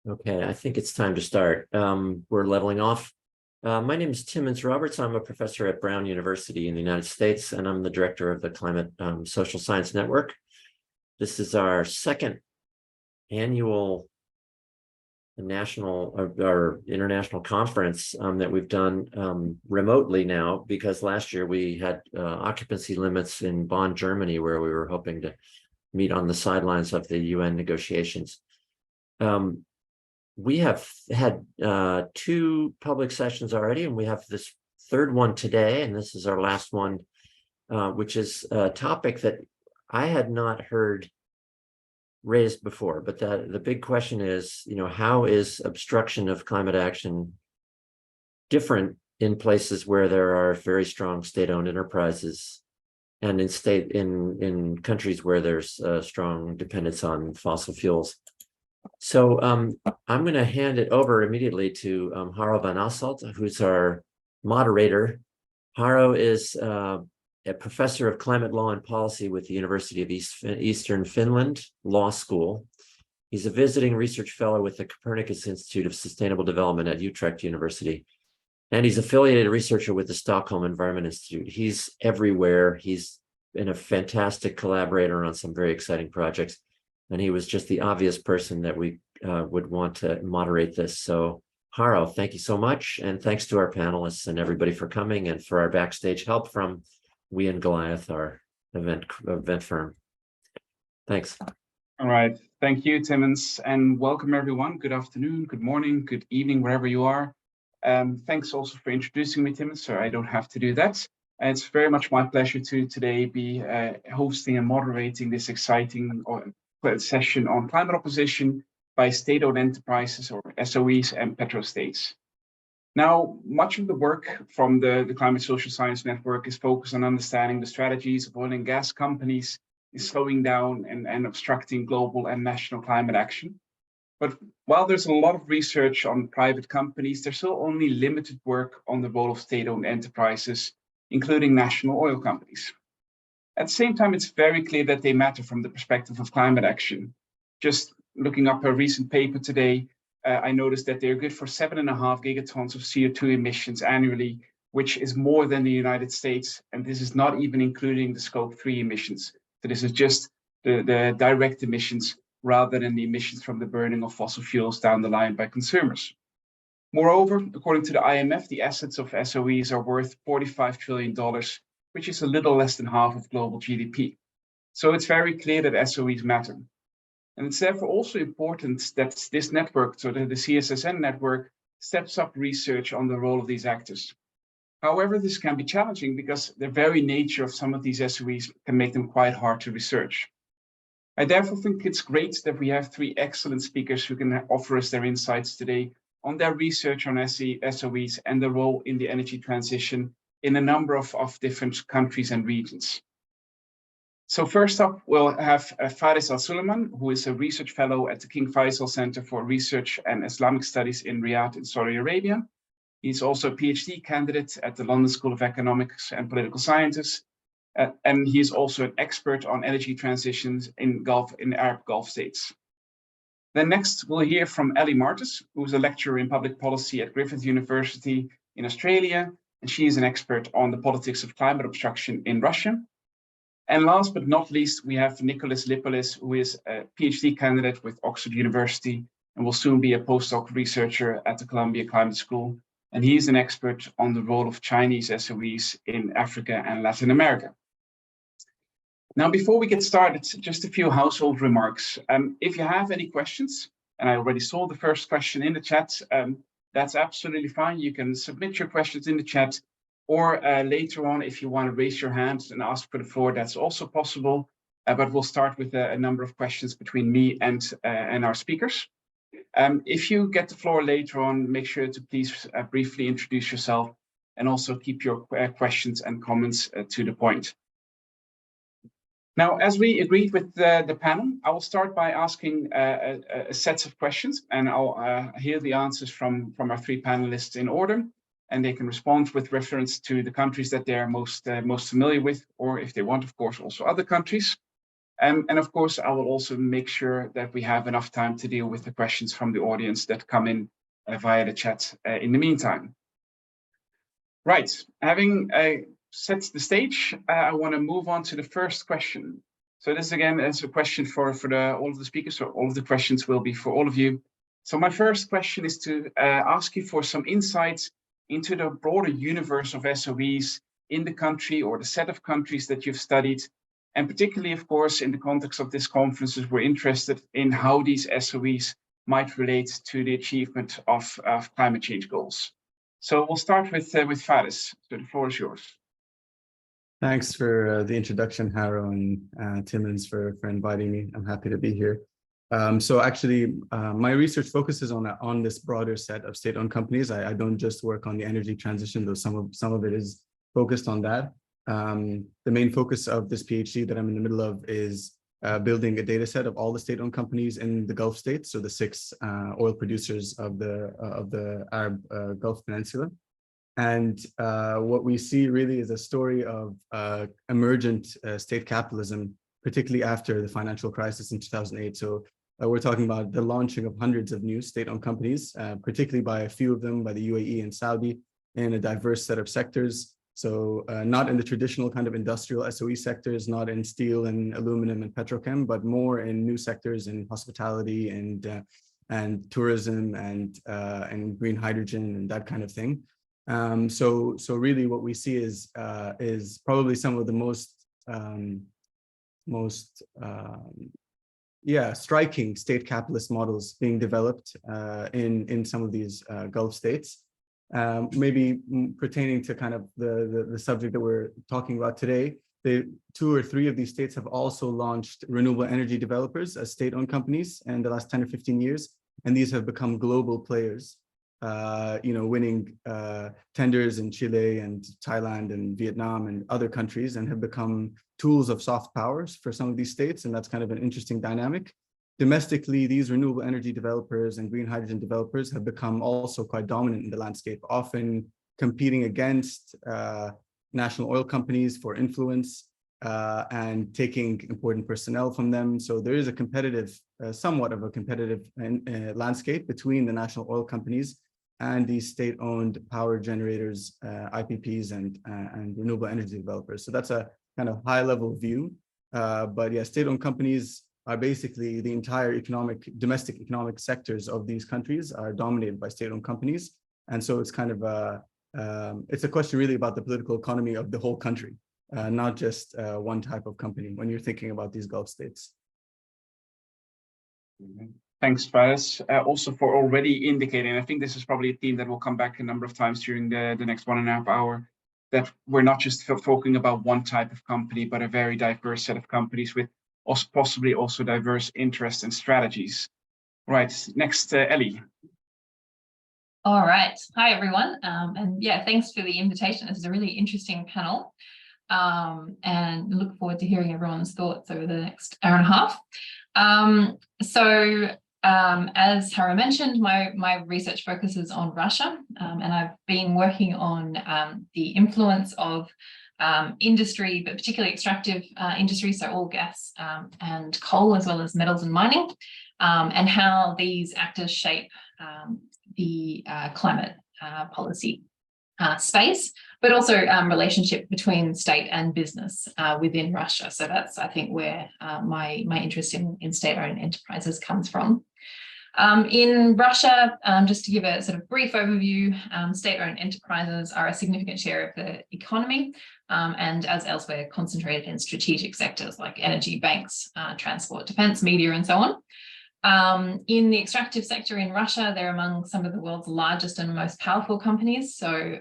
Okay, I think it's time to start. We're leveling off. My name is Timmons Roberts. I'm a professor at Brown University in the United States, and I'm the director of the Climate Social Science Network. This is our second annual national or international conference that we've done remotely now, because last year we had occupancy limits in Bonn, Germany, where we were hoping to meet on the sidelines of the UN negotiations. We have had two public sessions already, and we have this third one today, and this is our last one, which is a topic that I had not heard raised before. But the big question is, how is obstruction of climate action different in places where there are very strong state-owned enterprises and in countries where there's a strong dependence on fossil fuels? So I'm going to hand it over immediately to Haro van Asselt, who's our moderator. Haro is a professor of climate law and policy with the University of Eastern Finland Law School. He's a visiting research fellow with the Copernicus Institute of Sustainable Development at Utrecht University. And he's affiliated researcher with the Stockholm Environment Institute. He's everywhere. He's been a fantastic collaborator on some very exciting projects. And he was just the obvious person that we would want to moderate this. So Haro, thank you so much. And thanks to our panelists and everybody for coming, and for our backstage help from We and Goliath, our event firm. Thanks. All right. Thank you, Timmons, and welcome everyone. Good afternoon, good morning, good evening, wherever you are. Thanks also for introducing me, Timmons, so I don't have to do that. And it's very much my pleasure to today be hosting and moderating this exciting session on climate opposition by state-owned enterprises, or SOEs, and Petro-states. Now, much of the work from the Climate Social Science Network is focused on understanding the strategies of oil and gas companies in slowing down and obstructing global and national climate action. But while there's a lot of research on private companies, there's still only limited work on the role of state-owned enterprises, including national oil companies. At the same time, it's very clear that they matter from the perspective of climate action. Just looking up a recent paper today, I noticed that they're good for 7.5 gigatons of CO2 emissions annually, which is more than the United States. And this is not even including the scope 3 emissions. So this is just the direct emissions rather than the emissions from the burning of fossil fuels down the line by consumers. Moreover, according to the IMF, the assets of SOEs are worth $45 trillion, which is a little less than half of global GDP. So it's very clear that SOEs matter. And it's therefore also important that this network, so the CSSN network, steps up research on the role of these actors. However, this can be challenging because the very nature of some of these SOEs can make them quite hard to research. I therefore think it's great that we have three excellent speakers who can offer us their insights today on their research on SOEs and the role in the energy transition in a number of different countries and regions. So first up, we'll have Faris Al-Sulayman, who is a research fellow at the King Faisal Center for Research and Islamic Studies in Riyadh in Saudi Arabia. He's also a PhD candidate at the London School of Economics and Political Sciences. And he's also an expert on energy transitions in Arab Gulf states. Then next, we'll hear from Ellie Martus, who is a lecturer in public policy at Griffith University in Australia. And she is an expert on the politics of climate obstruction in Russia. And last but not least, we have Nicolas Lippolis, who is a PhD candidate with Oxford University and will soon be a postdoc researcher at the Columbia Climate School. And he's an expert on the role of Chinese SOEs in Africa and Latin America. Now, before we get started, just a few household remarks. If you have any questions, and I already saw the first question in the chat, that's absolutely fine. You can submit your questions in the chat, or later on, if you want to raise your hand and ask for the floor, that's also possible. But we'll start with a number of questions between me and our speakers. If you get the floor later on, make sure to please briefly introduce yourself and also keep your questions and comments to the point. Now, as we agreed with the panel, I will start by asking a set of questions, and I'll hear the answers from our three panelists in order, and they can respond with reference to the countries that they're most familiar with, or if they want, of course, also other countries. And of course, I will also make sure that we have enough time to deal with the questions from the audience that come in via the chat in the meantime. Right, having set the stage, I want to move on to the first question. So this again is a question for all of the speakers, so all of the questions will be for all of you. So my first question is to ask you for some insights into the broader universe of SOEs in the country or the set of countries that you've studied. And particularly, of course, in the context of this conference, we're interested in how these SOEs might relate to the achievement of climate change goals. So we'll start with Faris. So the floor is yours. Thanks for the introduction, Harro, and Timmins for inviting me. I'm happy to be here. So actually, my research focuses on this broader set of state-owned companies. I don't just work on the energy transition, though some of it is focused on that. The main focus of this PhD that I'm in the middle of is building a data set of all the state-owned companies in the Gulf states, so the 6 oil producers of the Arab Gulf Peninsula. And what we see really is a story of emergent state capitalism, particularly after the financial crisis in 2008. So we're talking about the launching of hundreds of new state-owned companies, particularly by a few of them, by the UAE and Saudi, in a diverse set of sectors. So not in the traditional kind of industrial SOE sectors, not in steel and aluminum and petrochem, but more in new sectors in hospitality and tourism and green hydrogen and that kind of thing. So really what we see is probably some of the most striking state capitalist models being developed in some of these Gulf states. Maybe pertaining to kind of the subject that we're talking about today, the 2 or 3 of these states have also launched renewable energy developers as state-owned companies in the last 10 or 15 years, and these have become global players. Winning tenders in Chile and Thailand and Vietnam and other countries, and have become tools of soft powers for some of these states. And that's kind of an interesting dynamic. Domestically, these renewable energy developers and green hydrogen developers have become also quite dominant in the landscape, often competing against national oil companies for influence and taking important personnel from them. So there is a competitive, somewhat of a competitive landscape between the national oil companies and these state-owned power generators, IPPs, and renewable energy developers. So that's a kind of high-level view. But yeah, state-owned companies are basically the entire domestic economic sectors of these countries are dominated by state-owned companies. And so it's kind of it's a question really about the political economy of the whole country, not just one type of company when you're thinking about these Gulf states. Thanks, Faris, also for already indicating, I think this is probably a theme that will come back a number of times during the next 1.5 hours, that we're not just talking about one type of company, but a very diverse set of companies with possibly also diverse interests and strategies. Right, next, Ellie. All right, hi everyone, and yeah, thanks for the invitation. This is a really interesting panel, and look forward to hearing everyone's thoughts over the next hour and a half. As Harro mentioned, my research focuses on Russia, and I've been working on the influence of industry, but particularly extractive industry, so oil, gas, and coal, as well as metals and mining, and how these actors shape the climate policy space, but also relationship between state and business within Russia. So that's, I think, where my interest in state-owned enterprises comes from. In Russia, just to give a sort of brief overview, state-owned enterprises are a significant share of the economy, and as elsewhere, concentrated in strategic sectors like energy, banks, transport, defense, media, and so on. In the extractive sector in Russia, they're among some of the world's largest and most powerful companies. So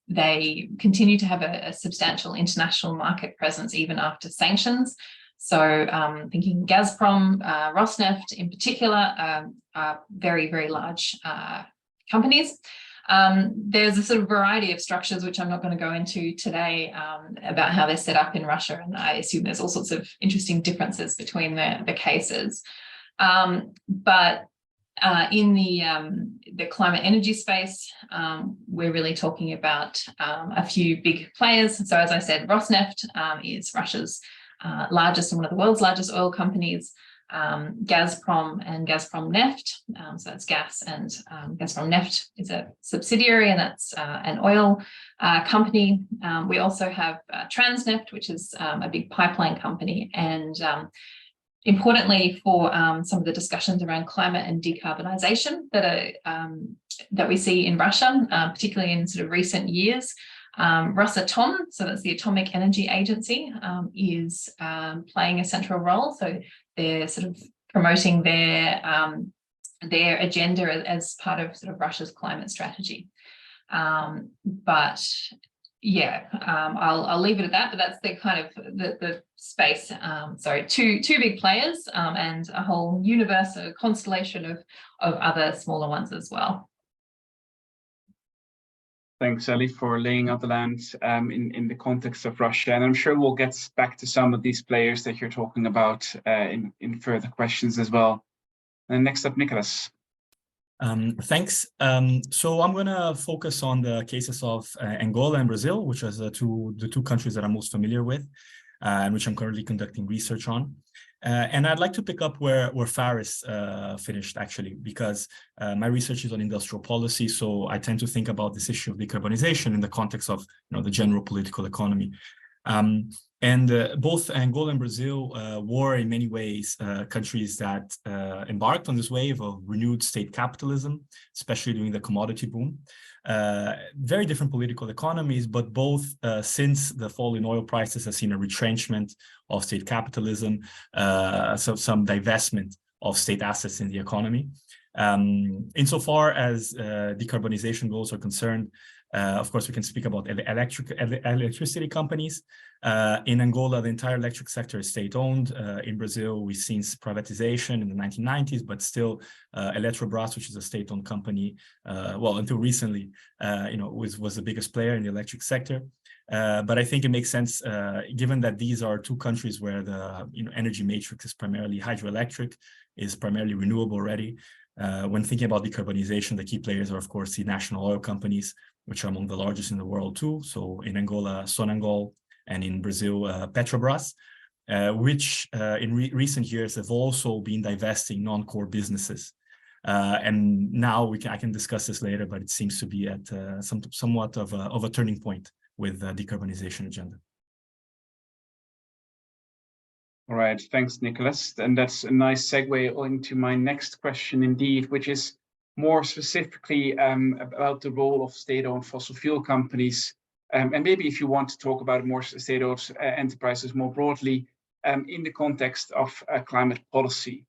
they continue to have a substantial international market presence even after sanctions. So thinking Gazprom, Rosneft in particular, are very, very large companies. There's a sort of variety of structures, which I'm not going to go into today, about how they're set up in Russia. And I assume there's all sorts of interesting differences between the cases. But in the climate energy space, we're really talking about a few big players. So as I said, Rosneft is Russia's largest and one of the world's largest oil companies, Gazprom and Gazprom Neft. So that's gas, and Gazprom Neft is a subsidiary, and that's an oil company. We also have Transneft, which is a big pipeline company, and importantly for some of the discussions around climate and decarbonisation that we see in Russia, particularly in sort of recent years. Rosatom, so that's the Atomic Energy Agency, is playing a central role. So they're sort of promoting their agenda as part of sort of Russia's climate strategy. But yeah, I'll leave it at that. But that's the kind of the space. Sorry, two big players and a whole universe, a constellation of other smaller ones as well. Thanks, Ellie, for laying out the land in the context of Russia. And I'm sure we'll get back to some of these players that you're talking about in further questions as well. And next up, Nicolas. Thanks. So I'm going to focus on the cases of Angola and Brazil, which are the two countries that I'm most familiar with, and which I'm currently conducting research on. And I'd like to pick up where Faris finished, actually, because my research is on industrial policy. So I tend to think about this issue of decarbonization in the context of the general political economy. And both Angola and Brazil were in many ways countries that embarked on this wave of renewed state capitalism, especially during the commodity boom. Very different political economies, but both since the fall in oil prices have seen a retrenchment of state capitalism, so some divestment of state assets in the economy. Insofar as decarbonization goals are concerned, of course, we can speak about electricity companies. In Angola, the entire electric sector is state-owned. In Brazil, we've seen privatization in the 1990s, but still Eletrobras, which is a state-owned company, well, until recently, was the biggest player in the electric sector. But I think it makes sense, given that these are two countries where the energy matrix is primarily hydroelectric, is primarily renewable already. When thinking about decarbonization, the key players are, of course, the national oil companies, which are among the largest in the world too. So in Angola, Sonangol, and in Brazil, Petrobras, which in recent years have also been divesting non-core businesses. And now I can discuss this later, but it seems to be at somewhat of a turning point with the decarbonization agenda. All right, thanks, Nicolas. And that's a nice segue into my next question indeed, which is more specifically about the role of state-owned fossil fuel companies. And maybe if you want to talk about more state-owned enterprises more broadly in the context of climate policy.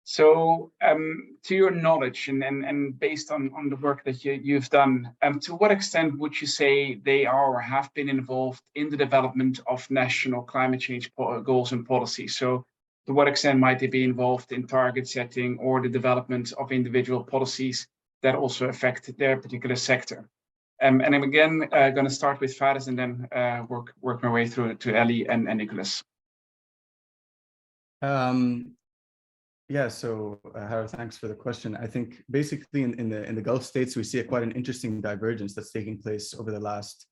So to your knowledge and based on the work that you've done, to what extent would you say they are or have been involved in the development of national climate change goals and policies? So to what extent might they be involved in target setting or the development of individual policies that also affect their particular sector? And I'm again going to start with Faris and then work my way through to Ellie and Nicolas. Yeah, so Hara, thanks for the question. I think basically in the Gulf states, we see quite an interesting divergence that's taking place over the last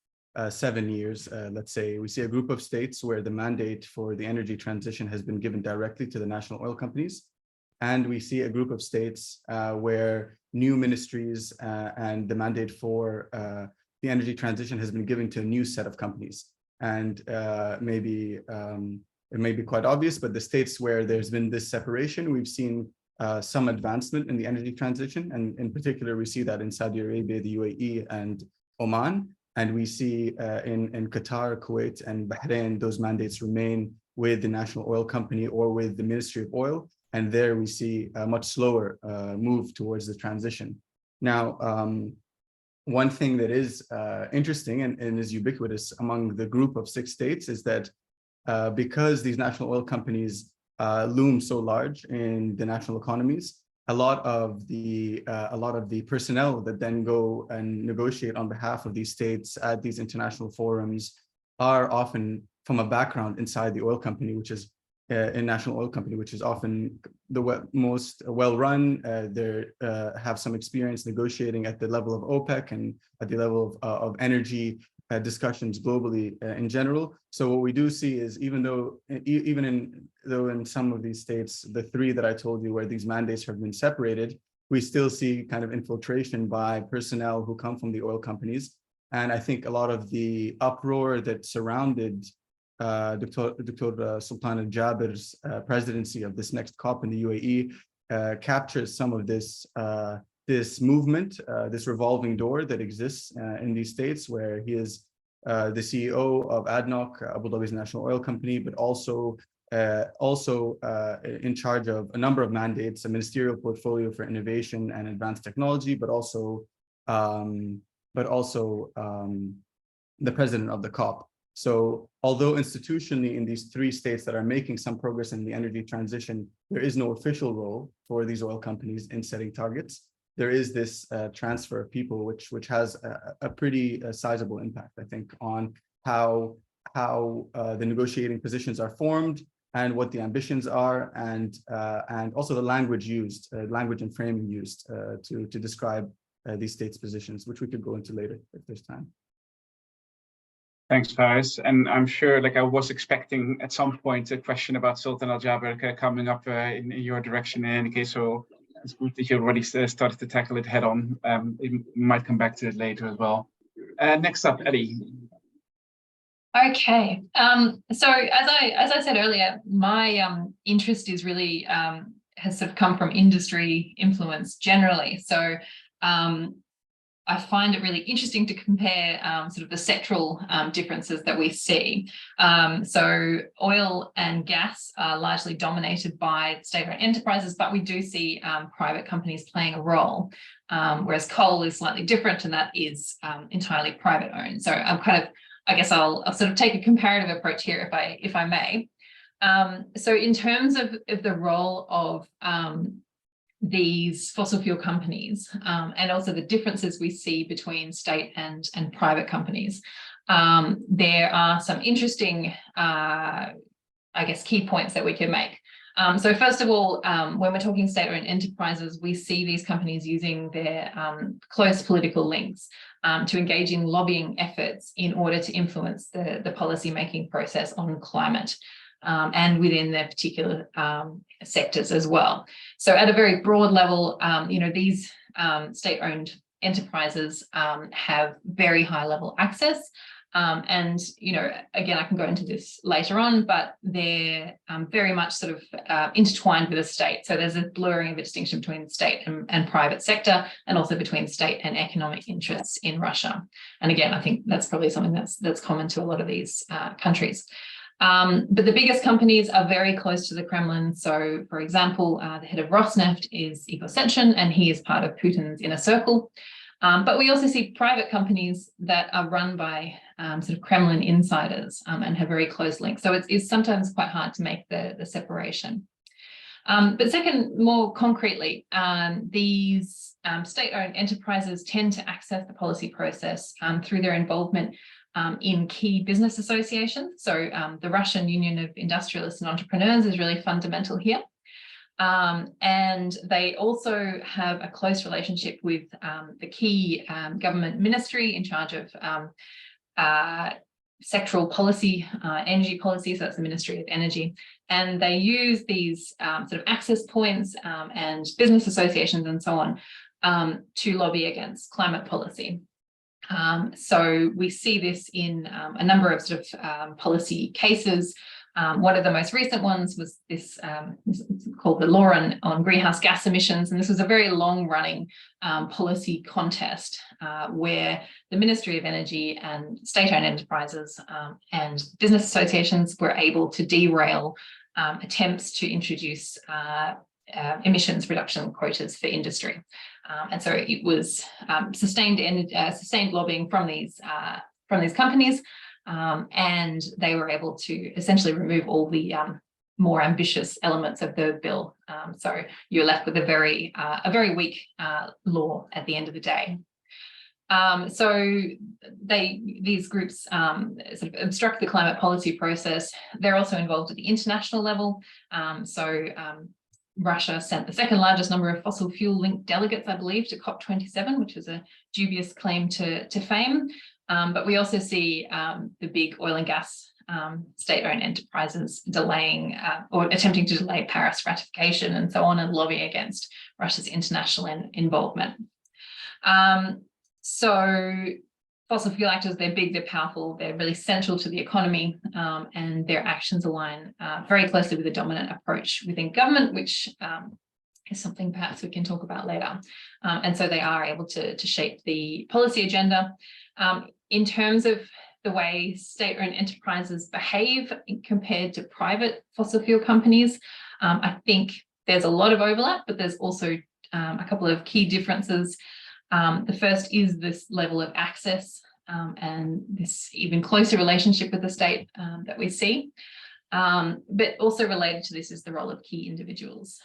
7 years. Let's say we see a group of states where the mandate for the energy transition has been given directly to the national oil companies. And we see a group of states where new ministries and the mandate for the energy transition has been given to a new set of companies. And it may be quite obvious, but the states where there's been this separation, we've seen some advancement in the energy transition. And in particular, we see that in Saudi Arabia, the UAE, and Oman. And we see in Qatar, Kuwait, and Bahrain, those mandates remain with the national oil company or with the Ministry of Oil. And there we see a much slower move towards the transition. Now, one thing that is interesting and is ubiquitous among the group of 6 states is that because these national oil companies loom so large in the national economies, a lot of the personnel that then go and negotiate on behalf of these states at these international forums are often from a background inside the oil company, which is a national oil company, which is often the most well-run. They have some experience negotiating at the level of OPEC and at the level of energy discussions globally in general. So what we do see is even though in some of these states, the three that I told you where these mandates have been separated, we still see kind of infiltration by personnel who come from the oil companies. And I think a lot of the uproar that surrounded Dr. Sultan al-Jaber's presidency of this next COP in the UAE captures some of this movement, this revolving door that exists in these states, where he is the CEO of ADNOC, Abu Dhabi's national oil company, but also in charge of a number of mandates, a ministerial portfolio for innovation and advanced technology, but also the president of the COP. So although institutionally in these three states that are making some progress in the energy transition, there is no official role for these oil companies in setting targets, there is this transfer of people, which has a pretty sizable impact, I think, on how the negotiating positions are formed and what the ambitions are, and also the language used, language and framing used to describe these states' positions, which we could go into later if there's time. Thanks, Faris. And I'm sure, like, I was expecting at some point a question about Sultan al-Jaber coming up in your direction in any case. So it's good that you already started to tackle it head on. We might come back to it later as well. Next up, Ellie. Okay. So as I said earlier, my interest is really has sort of come from industry influence generally. So I find it really interesting to compare sort of the sectoral differences that we see. So oil and gas are largely dominated by state-owned enterprises, but we do see private companies playing a role, whereas coal is slightly different, and that is entirely private owned. So I guess I'll sort of take a comparative approach here if I may. So in terms of the role of these fossil fuel companies and also the differences we see between state and private companies, there are some interesting, I guess, key points that we can make. So first of all, when we're talking state-owned enterprises, we see these companies using their close political links to engage in lobbying efforts in order to influence the policy-making process on climate. And within their particular sectors as well. So at a very broad level, these state-owned enterprises have very high level access. And, again, I can go into this later on, but they're very much sort of intertwined with the state. So there's a blurring of a distinction between state and private sector, and also between state and economic interests in Russia. And again, I think that's probably something that's common to a lot of these countries. But the biggest companies are very close to the Kremlin. So, for example, the head of Rosneft is Igor Sechin, and he is part of Putin's inner circle. But we also see private companies that are run by sort of Kremlin insiders and have very close links. So it's sometimes quite hard to make the separation. But second, more concretely, these state-owned enterprises tend to access the policy process through their involvement in key business associations. So the Russian Union of Industrialists and Entrepreneurs is really fundamental here. And they also have a close relationship with the key government ministry in charge of sectoral policy, energy policy, so that's the Ministry of Energy. And they use these sort of access points and business associations and so on to lobby against climate policy. So we see this in a number of sort of policy cases. One of the most recent ones was this called the Law on Greenhouse Gas Emissions. And this was a very long-running policy contest where the Ministry of Energy and state-owned enterprises and business associations were able to derail attempts to introduce emissions reduction quotas for industry. And so it was sustained lobbying from these companies, and they were able to essentially remove all the more ambitious elements of the bill. So you're left with a very weak law at the end of the day. So these groups sort of obstruct the climate policy process. They're also involved at the international level. Russia sent the second largest number of fossil fuel linked delegates, I believe, to COP27, which was a dubious claim to fame. But we also see the big oil and gas state-owned enterprises delaying or attempting to delay Paris ratification and so on, and lobby against Russia's international involvement. So fossil fuel actors, they're big, they're powerful, they're really central to the economy, and their actions align very closely with the dominant approach within government, which is something perhaps we can talk about later. And so they are able to shape the policy agenda. In terms of the way state-owned enterprises behave compared to private fossil fuel companies, I think there's a lot of overlap, but there's also a couple of key differences. The first is this level of access and this even closer relationship with the state that we see. But also related to this is the role of key individuals.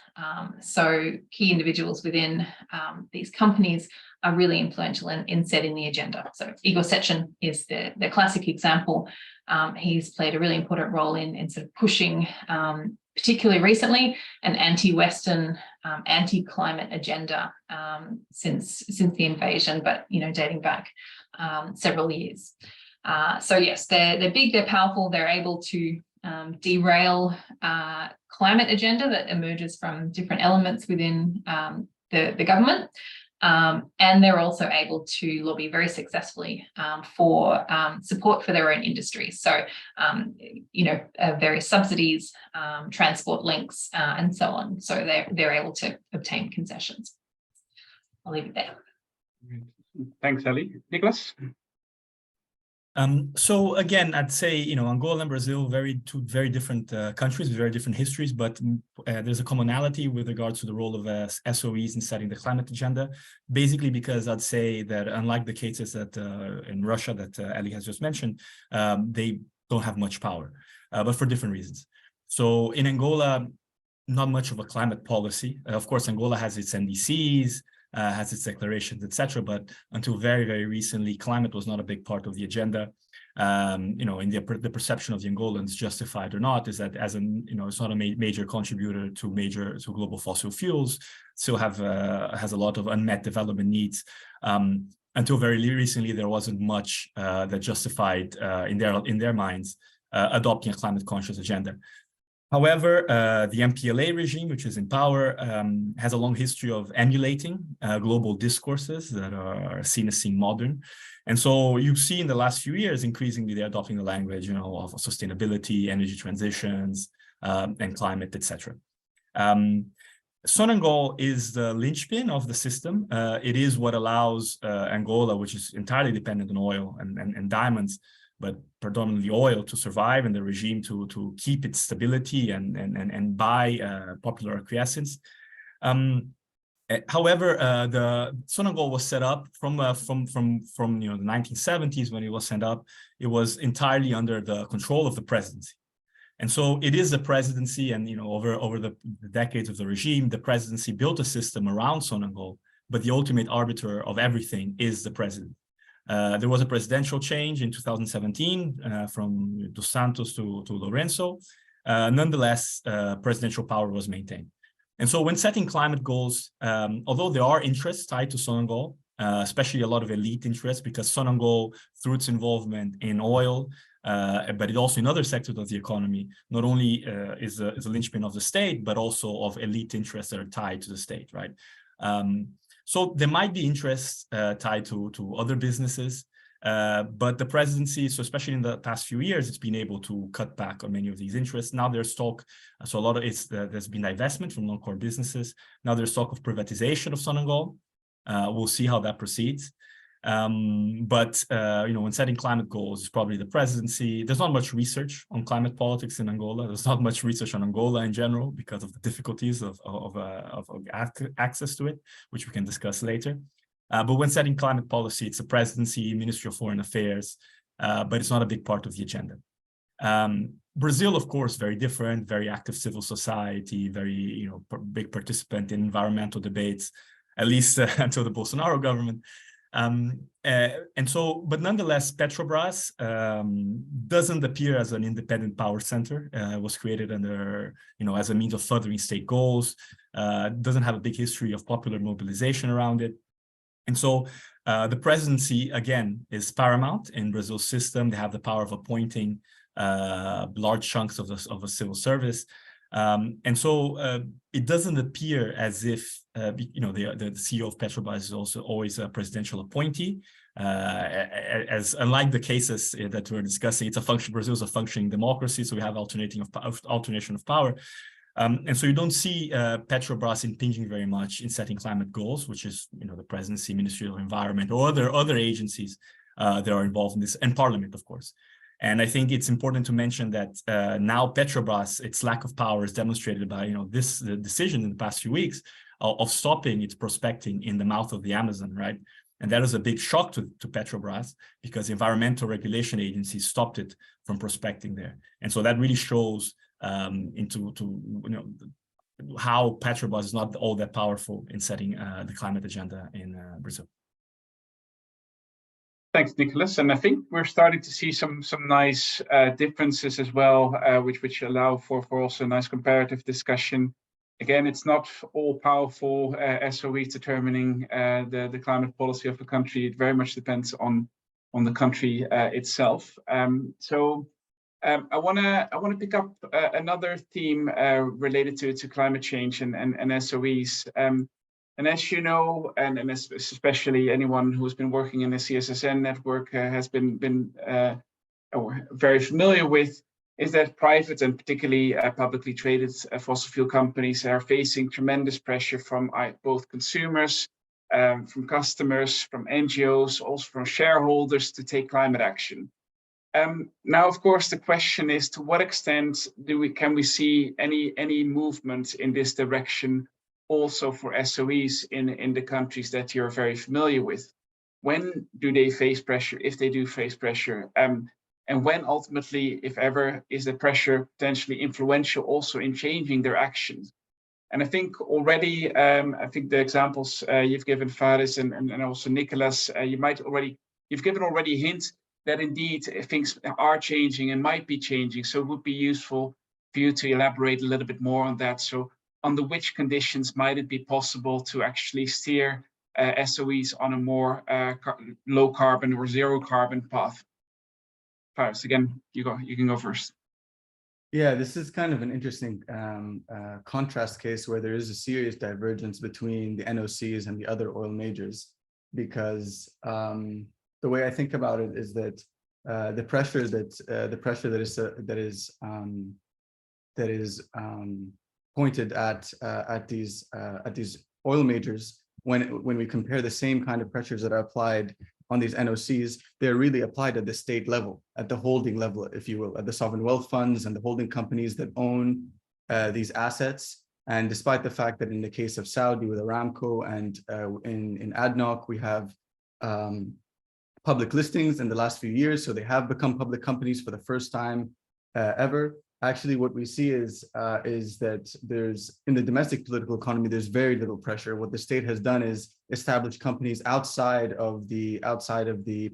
So key individuals within these companies are really influential in setting the agenda. So Igor Sechin is the classic example. He's played a really important role in sort of pushing, particularly recently, an anti-Western, anti-climate agenda since the invasion, but dating back several years. So yes, they're big, they're powerful, they're able to derail climate agenda that emerges from different elements within the government. And they're also able to lobby very successfully for support for their own industries. So, various subsidies, transport links, and so on. So they're able to obtain concessions. I'll leave it there. Thanks, Ellie. Nicolas? So again, I'd say, Angola and Brazil, two very different countries with very different histories, but there's a commonality with regards to the role of SOEs in setting the climate agenda, basically because I'd say that unlike the cases that in Russia that Ellie has just mentioned, they don't have much power, but for different reasons. So in Angola, not much of a climate policy. Of course, Angola has its NDCs, has its declarations, etc. But until very, very recently, climate was not a big part of the agenda. In the perception of the Angolans, justified or not, is that it's not a major contributor to global fossil fuels. Still has a lot of unmet development needs. Until very recently, there wasn't much that justified in their minds adopting a climate conscious agenda. However, the MPLA regime, which is in power, has a long history of emulating global discourses that are seen as modern. And so you see in the last few years, increasingly, they're adopting the language, of sustainability, energy transitions, and climate, etc. Sonangol is the linchpin of the system. It is what allows Angola, which is entirely dependent on oil and diamonds, but predominantly oil, to survive, and the regime to keep its stability and buy popular acquiescence. However, the Sonangol was set up from the 1970s when it was set up. It was entirely under the control of the presidency, and so it is the presidency. And over the decades of the regime, the presidency built a system around Sonangol, but the ultimate arbiter of everything is the president. There was a presidential change in 2017 from Dos Santos to Lourenço. Nonetheless, presidential power was maintained. And so when setting climate goals, although there are interests tied to Sonangol, especially a lot of elite interests, because Sonangol, through its involvement in oil, but it also in other sectors of the economy, not only is a linchpin of the state, but also of elite interests that are tied to the state, right? So there might be interests tied to other businesses, but the presidency, so especially in the past few years, it's been able to cut back on many of these interests. Now there's talk, so a lot of there's been divestment from non-core businesses. Now there's talk of privatization of Sonangol. We'll see how that proceeds. But when setting climate goals, it's probably the presidency. There's not much research on climate politics in Angola. There's not much research on Angola in general because of the difficulties of access to it, which we can discuss later. But when setting climate policy, it's the presidency, Ministry of Foreign Affairs, but it's not a big part of the agenda. Brazil, of course, very different, very active civil society, very big participant in environmental debates, at least until the Bolsonaro government. But nonetheless, Petrobras doesn't appear as an independent power center. It was created under, as a means of furthering state goals. Doesn't have a big history of popular mobilization around it. And so the presidency, again, is paramount in Brazil's system. They have the power of appointing large chunks of the civil service. And so it doesn't appear as if, the CEO of Petrobras is also always a presidential appointee. As unlike the cases that we're discussing, Brazil is a functioning democracy, so we have alternation of power. And so you don't see Petrobras impinging very much in setting climate goals, which is, the presidency, Ministry of Environment, or other agencies that are involved in this, and Parliament, of course. And I think it's important to mention that now Petrobras, its lack of power is demonstrated by, the decision in the past few weeks of stopping its prospecting in the mouth of the Amazon, right? And that is a big shock to Petrobras, because environmental regulation agencies stopped it from prospecting there. And so that really shows how Petrobras is not all that powerful in setting the climate agenda in Brazil. Thanks, Nicolas. And I think we're starting to see some nice differences as well, which allow for also a nice comparative discussion. Again, it's not all powerful SOEs determining the climate policy of a country. It very much depends on the country itself. So I want to pick up another theme related to climate change and SOEs. And as you know, and especially anyone who's been working in the CSSN network has been very familiar with, is that private and particularly publicly traded fossil fuel companies are facing tremendous pressure from both consumers, from customers, from NGOs, also from shareholders to take climate action. Now, of course, the question is, to what extent can we see any movement in this direction also for SOEs in the countries that you're very familiar with? When do they face pressure, if they do face pressure? And when ultimately, if ever, is the pressure potentially influential also in changing their actions? And I think already, the examples you've given, Faris, and also Nicolas, you've given already a hint that indeed things are changing and might be changing. So it would be useful for you to elaborate a little bit more on that. So under which conditions might it be possible to actually steer SOEs on a more low carbon or zero carbon path? Faris, again, you can go first. Yeah, this is kind of an interesting contrast case where there is a serious divergence between the NOCs and the other oil majors, because the way I think about it is that the pressure that is pointed at these oil majors, when we compare the same kind of pressures that are applied on these NOCs, they're really applied at the state level, at the holding level, if you will, at the sovereign wealth funds and the holding companies that own these assets. And despite the fact that in the case of Saudi with Aramco and in ADNOC, we have public listings in the last few years, so they have become public companies for the first time ever. Actually, what we see is that there's, in the domestic political economy, there's very little pressure. What the state has done is establish companies outside of the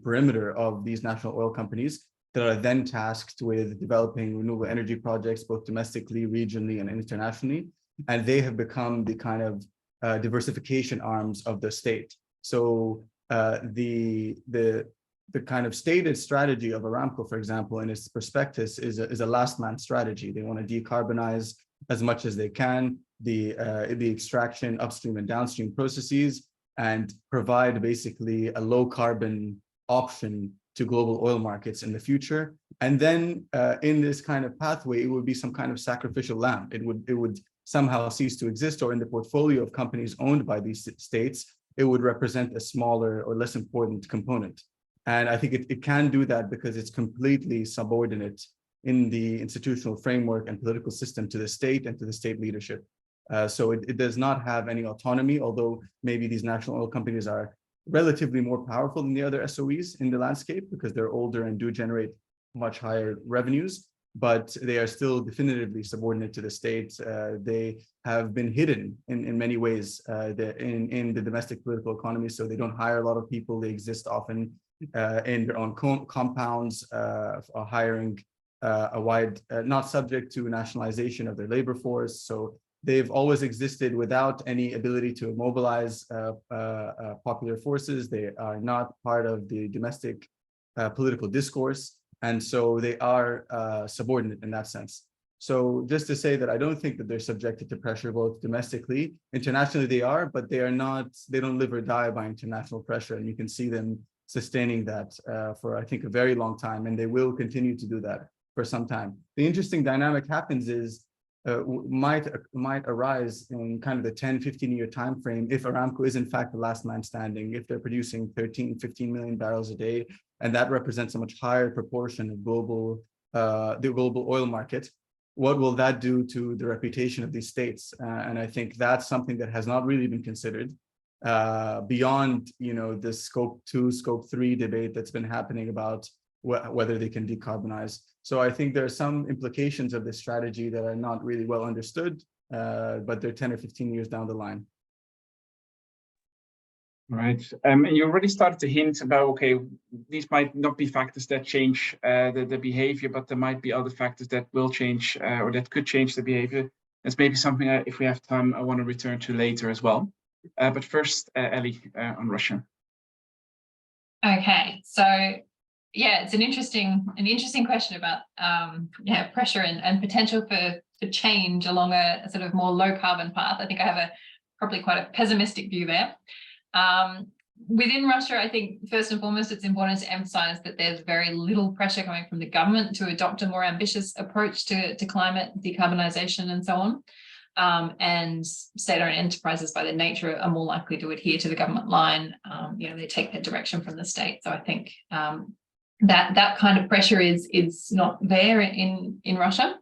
perimeter of these national oil companies that are then tasked with developing renewable energy projects, both domestically, regionally, and internationally. And they have become the kind of diversification arms of the state. So the kind of stated strategy of Aramco, for example, in its prospectus is a last man strategy. They want to decarbonize as much as they can the extraction, upstream and downstream processes, and provide basically a low carbon option to global oil markets in the future. And then in this kind of pathway, it would be some kind of sacrificial lamb. It would somehow cease to exist, or in the portfolio of companies owned by these states, it would represent a smaller or less important component. And I think it can do that because it's completely subordinate in the institutional framework and political system to the state and to the state leadership. So it does not have any autonomy, although maybe these national oil companies are relatively more powerful than the other SOEs in the landscape because they're older and do generate much higher revenues, but they are still definitively subordinate to the state. They have been hidden in many ways in the domestic political economy, so they don't hire a lot of people. They exist often in their own compounds, hiring a wide, not subject to nationalization of their labor force. So they've always existed without any ability to mobilize popular forces. They are not part of the domestic political discourse, and so they are subordinate in that sense. So just to say that I don't think that they're subjected to pressure both domestically, internationally they are, but they are not, they don't live or die by international pressure. And you can see them sustaining that for, I think, a very long time, and they will continue to do that for some time. The interesting dynamic happens is, might arise in kind of the 10, 15-year time frame if Aramco is in fact the last man standing, if they're producing 13, 15 million barrels a day, and that represents a much higher proportion of the global oil market. What will that do to the reputation of these states? And I think that's something that has not really been considered beyond, the scope 2, scope 3 debate that's been happening about whether they can decarbonize. So I think there are some implications of this strategy that are not really well understood, but they're 10 or 15 years down the line. Right. And you already started to hint about, okay, these might not be factors that change the behavior, but there might be other factors that will change or that could change the behavior. That's maybe something if we have time, I want to return to later as well. But first, Ellie, on Russia. Okay, so yeah, it's an interesting question about pressure and potential for change along a sort of more low carbon path. I think I have probably quite a pessimistic view there. Within Russia, I think first and foremost, it's important to emphasize that there's very little pressure coming from the government to adopt a more ambitious approach to climate decarbonization and so on. And state-owned enterprises, by their nature, are more likely to adhere to the government line. They take their direction from the state. So I think that kind of pressure is not there in Russia.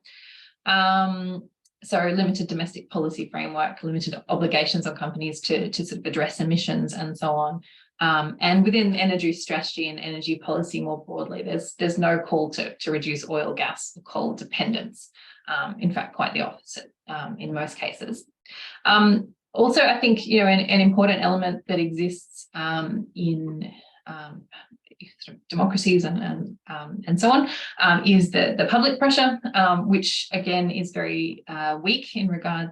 So limited domestic policy framework, limited obligations on companies to sort of address emissions and so on. And within energy strategy and energy policy more broadly, there's no call to reduce oil, gas, or coal dependence. In fact, quite the opposite in most cases. Also, I think an important element that exists in sort of democracies and so on is the public pressure, which again is very weak in regard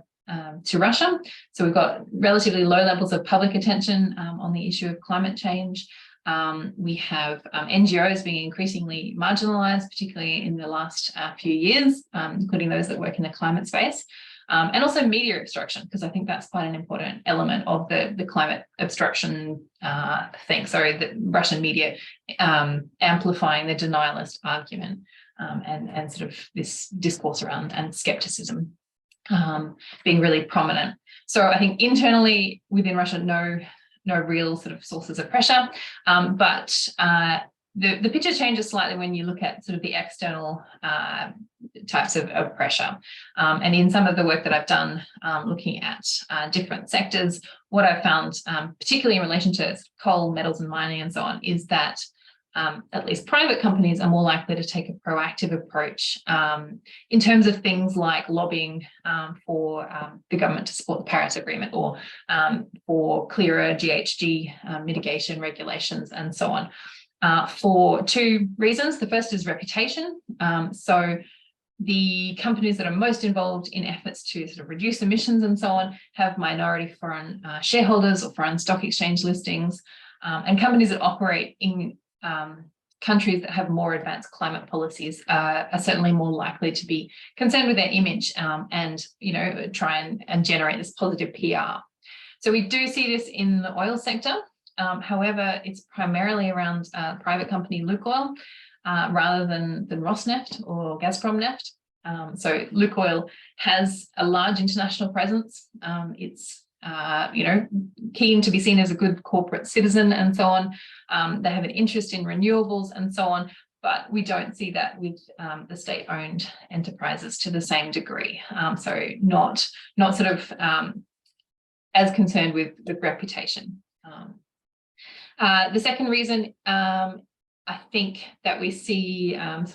to Russia. So we've got relatively low levels of public attention on the issue of climate change. We have NGOs being increasingly marginalized, particularly in the last few years, including those that work in the climate space. And also media obstruction, because I think that's quite an important element of the climate obstruction thing. So the Russian media amplifying the denialist argument and sort of this discourse around and skepticism being really prominent. So I think internally within Russia, no real sort of sources of pressure, but the picture changes slightly when you look at sort of the external types of pressure. And in some of the work that I've done looking at different sectors, what I've found, particularly in relation to coal, metals and mining and so on, is that at least private companies are more likely to take a proactive approach in terms of things like lobbying for the government to support the Paris Agreement or for clearer GHG mitigation regulations and so on. For two reasons. The first is reputation. So the companies that are most involved in efforts to sort of reduce emissions and so on have minority foreign shareholders or foreign stock exchange listings, and companies that operate in countries that have more advanced climate policies are certainly more likely to be concerned with their image and try and generate this positive PR. So we do see this in the oil sector. However, it's primarily around private company Lukoil rather than Rosneft or Gazpromneft. So Lukoil has a large international presence. It's keen to be seen as a good corporate citizen and so on. They have an interest in renewables and so on, but we don't see that with the state-owned enterprises to the same degree. So not sort of as concerned with reputation. The second reason I think that we see a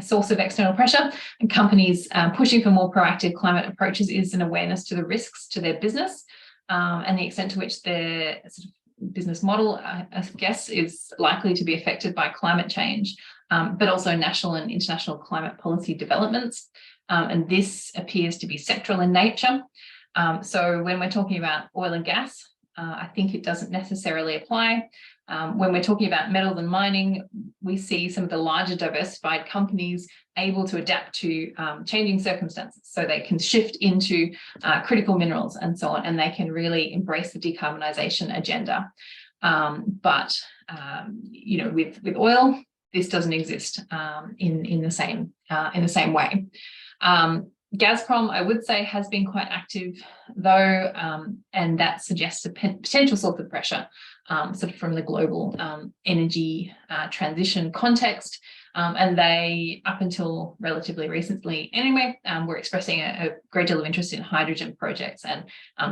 source of external pressure and companies pushing for more proactive climate approaches is an awareness to the risks to their business and the extent to which their sort of business model, I guess, is likely to be affected by climate change. but also national and international climate policy developments. And this appears to be sectoral in nature. So when we're talking about oil and gas, I think it doesn't necessarily apply. When we're talking about metals and mining, we see some of the larger diversified companies able to adapt to changing circumstances. So they can shift into critical minerals and so on, and they can really embrace the decarbonisation agenda. But with oil, this doesn't exist in the same way. Gazprom, I would say, has been quite active, though, and that suggests a potential source of pressure, sort of from the global energy transition context. And they, up until relatively recently anyway, were expressing a great deal of interest in hydrogen projects and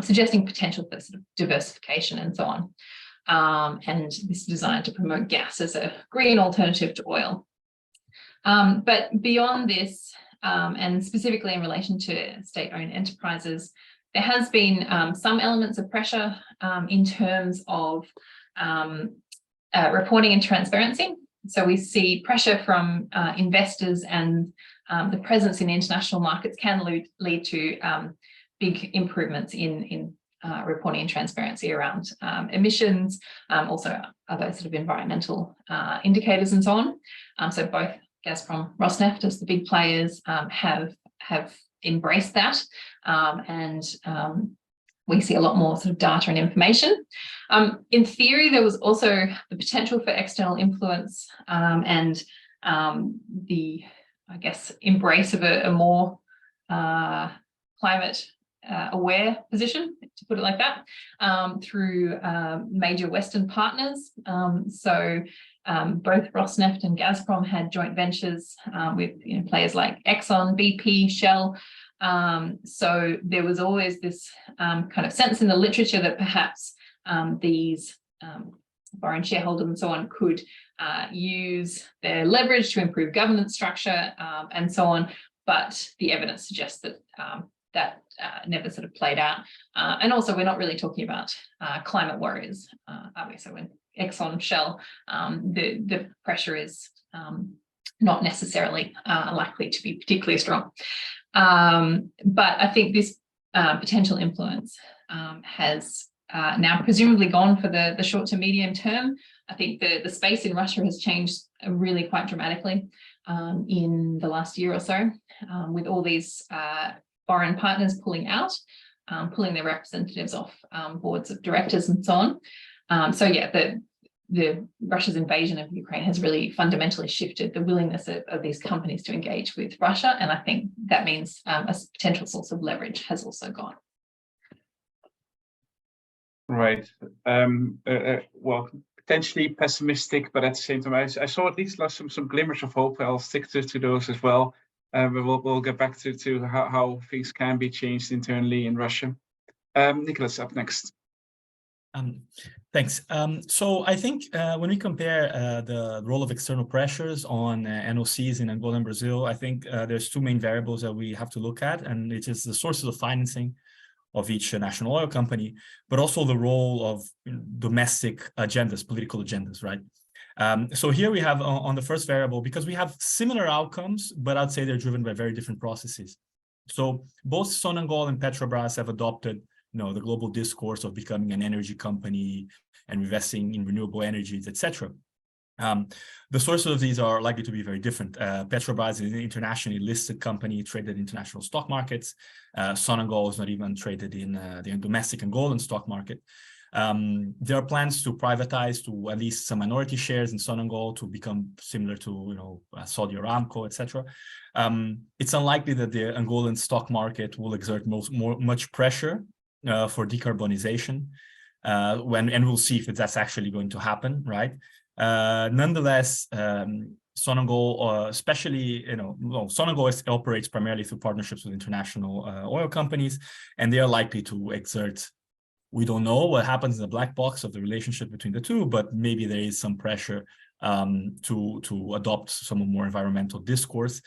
suggesting potential for sort of diversification and so on. And this is designed to promote gas as a green alternative to oil. But beyond this, and specifically in relation to state-owned enterprises, there has been some elements of pressure in terms of reporting and transparency. So we see pressure from investors, and the presence in international markets can lead to big improvements in reporting and transparency around emissions, also other sort of environmental indicators and so on. So both Gazprom, Rosneft as the big players have embraced that, and we see a lot more sort of data and information. In theory, there was also the potential for external influence and the, I guess, embrace of a more climate aware position, to put it like that, through major Western partners. So both Rosneft and Gazprom had joint ventures with players like Exxon, BP, Shell. So there was always this kind of sense in the literature that perhaps these foreign shareholders and so on could use their leverage to improve governance structure and so on. But the evidence suggests that that never sort of played out. And also, we're not really talking about climate warriors, are we? So when Exxon, Shell, the pressure is not necessarily likely to be particularly strong. But I think this potential influence has now presumably gone for the short to medium term. I think the space in Russia has changed really quite dramatically in the last year or so, with all these foreign partners pulling out, pulling their representatives off boards of directors and so on. So yeah, the Russia's invasion of Ukraine has really fundamentally shifted the willingness of these companies to engage with Russia, and I think that means a potential source of leverage has also gone. Right. Well, potentially pessimistic, but at the same time, I saw at least some glimmers of hope. I'll stick to those as well. But we'll get back to how things can be changed internally in Russia. Nicolas, up next. Thanks. So I think when we compare the role of external pressures on NOCs in Angola and Brazil, I think there's two main variables that we have to look at, and it is the sources of financing of each national oil company, but also the role of domestic agendas, political agendas, right? So here we have on the first variable, because we have similar outcomes, but I'd say they're driven by very different processes. So both Sonangol and Petrobras have adopted the global discourse of becoming an energy company and investing in renewable energies, etc. The sources of these are likely to be very different. Petrobras is an internationally listed company traded in international stock markets. Sonangol is not even traded in the domestic Angolan stock market. There are plans to privatize to at least some minority shares in Sonangol to become similar to Saudi Aramco, etc. It's unlikely that the Angolan stock market will exert much pressure for decarbonization, and we'll see if that's actually going to happen, right? Nonetheless, Sonangol, especially, Sonangol operates primarily through partnerships with international oil companies, and they are likely to exert. We don't know what happens in the black box of the relationship between the two, but maybe there is some pressure to adopt some more environmental discourse.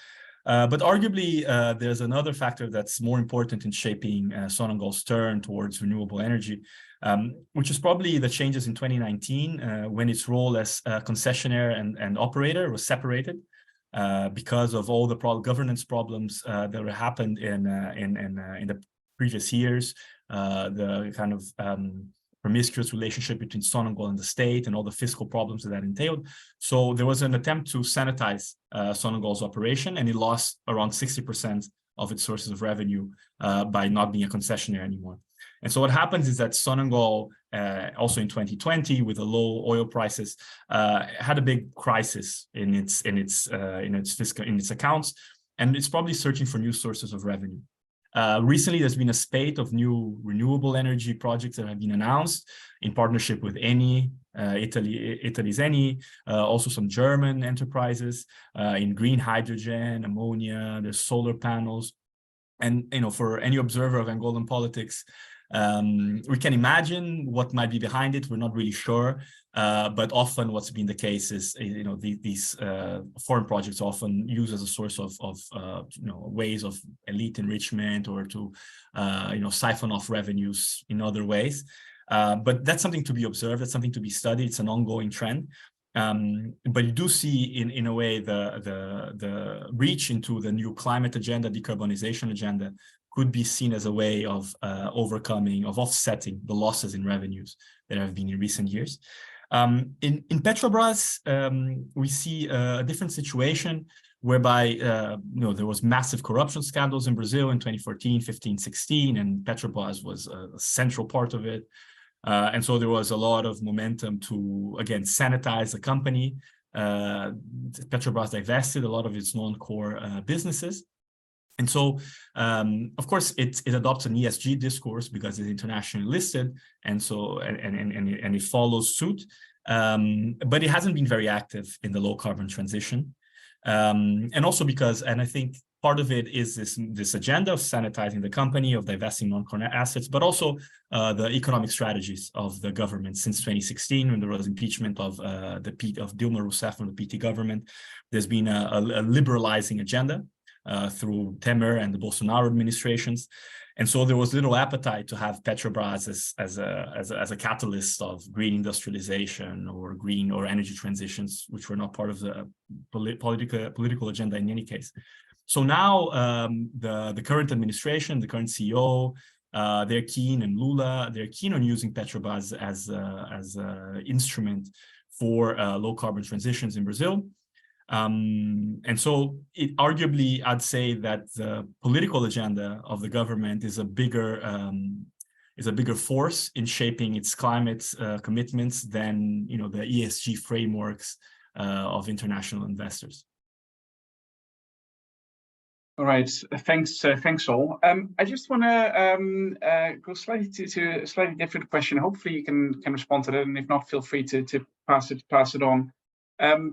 But arguably, there's another factor that's more important in shaping Sonangol's turn towards renewable energy, which is probably the changes in 2019 when its role as concessionaire and operator was separated because of all the governance problems that happened in the previous years, the kind of promiscuous relationship between Sonangol and the state and all the fiscal problems that entailed. So there was an attempt to sanitize Sonangol's operation, and it lost around 60% of its sources of revenue by not being a concessionaire anymore. And so what happens is that Sonangol, also in 2020, with the low oil prices, had a big crisis in its accounts, and it's probably searching for new sources of revenue. Recently, there's been a spate of new renewable energy projects that have been announced in partnership with Eni, Italy's Eni, also some German enterprises in green hydrogen, ammonia, there's solar panels. And for any observer of Angolan politics, we can imagine what might be behind it. We're not really sure, but often what's been the case is, these foreign projects are often used as a source of ways of elite enrichment or to, siphon off revenues in other ways. But that's something to be observed. That's something to be studied. It's an ongoing trend. But you do see, in a way, the reach into the new climate agenda, decarbonization agenda, could be seen as a way of offsetting the losses in revenues that have been in recent years. In Petrobras, we see a different situation whereby there was massive corruption scandals in Brazil in 2014, 15, 16, and Petrobras was a central part of it. And so there was a lot of momentum to, again, sanitize the company. Petrobras divested a lot of its non-core businesses. And so, of course, it adopts an ESG discourse because it's internationally listed, and so and it follows suit. But it hasn't been very active in the low carbon transition, and also because, and I think part of it is this agenda of sanitizing the company, of divesting non-core assets, but also the economic strategies of the government since 2016, when there was impeachment of Dilma Rousseff from the PT government. There's been a liberalizing agenda through Temer and the Bolsonaro administrations. And so there was little appetite to have Petrobras as a catalyst of green industrialization or green or energy transitions, which were not part of the political agenda in any case. So now the current administration, the current CEO, they're keen, and Lula, they're keen on using Petrobras as an instrument for low carbon transitions in Brazil. And so arguably, I'd say that the political agenda of the government is a bigger force in shaping its climate commitments than the ESG frameworks of international investors. All right, thanks all. I just want to go slightly to a slightly different question. Hopefully, you can respond to that, and if not, feel free to pass it on.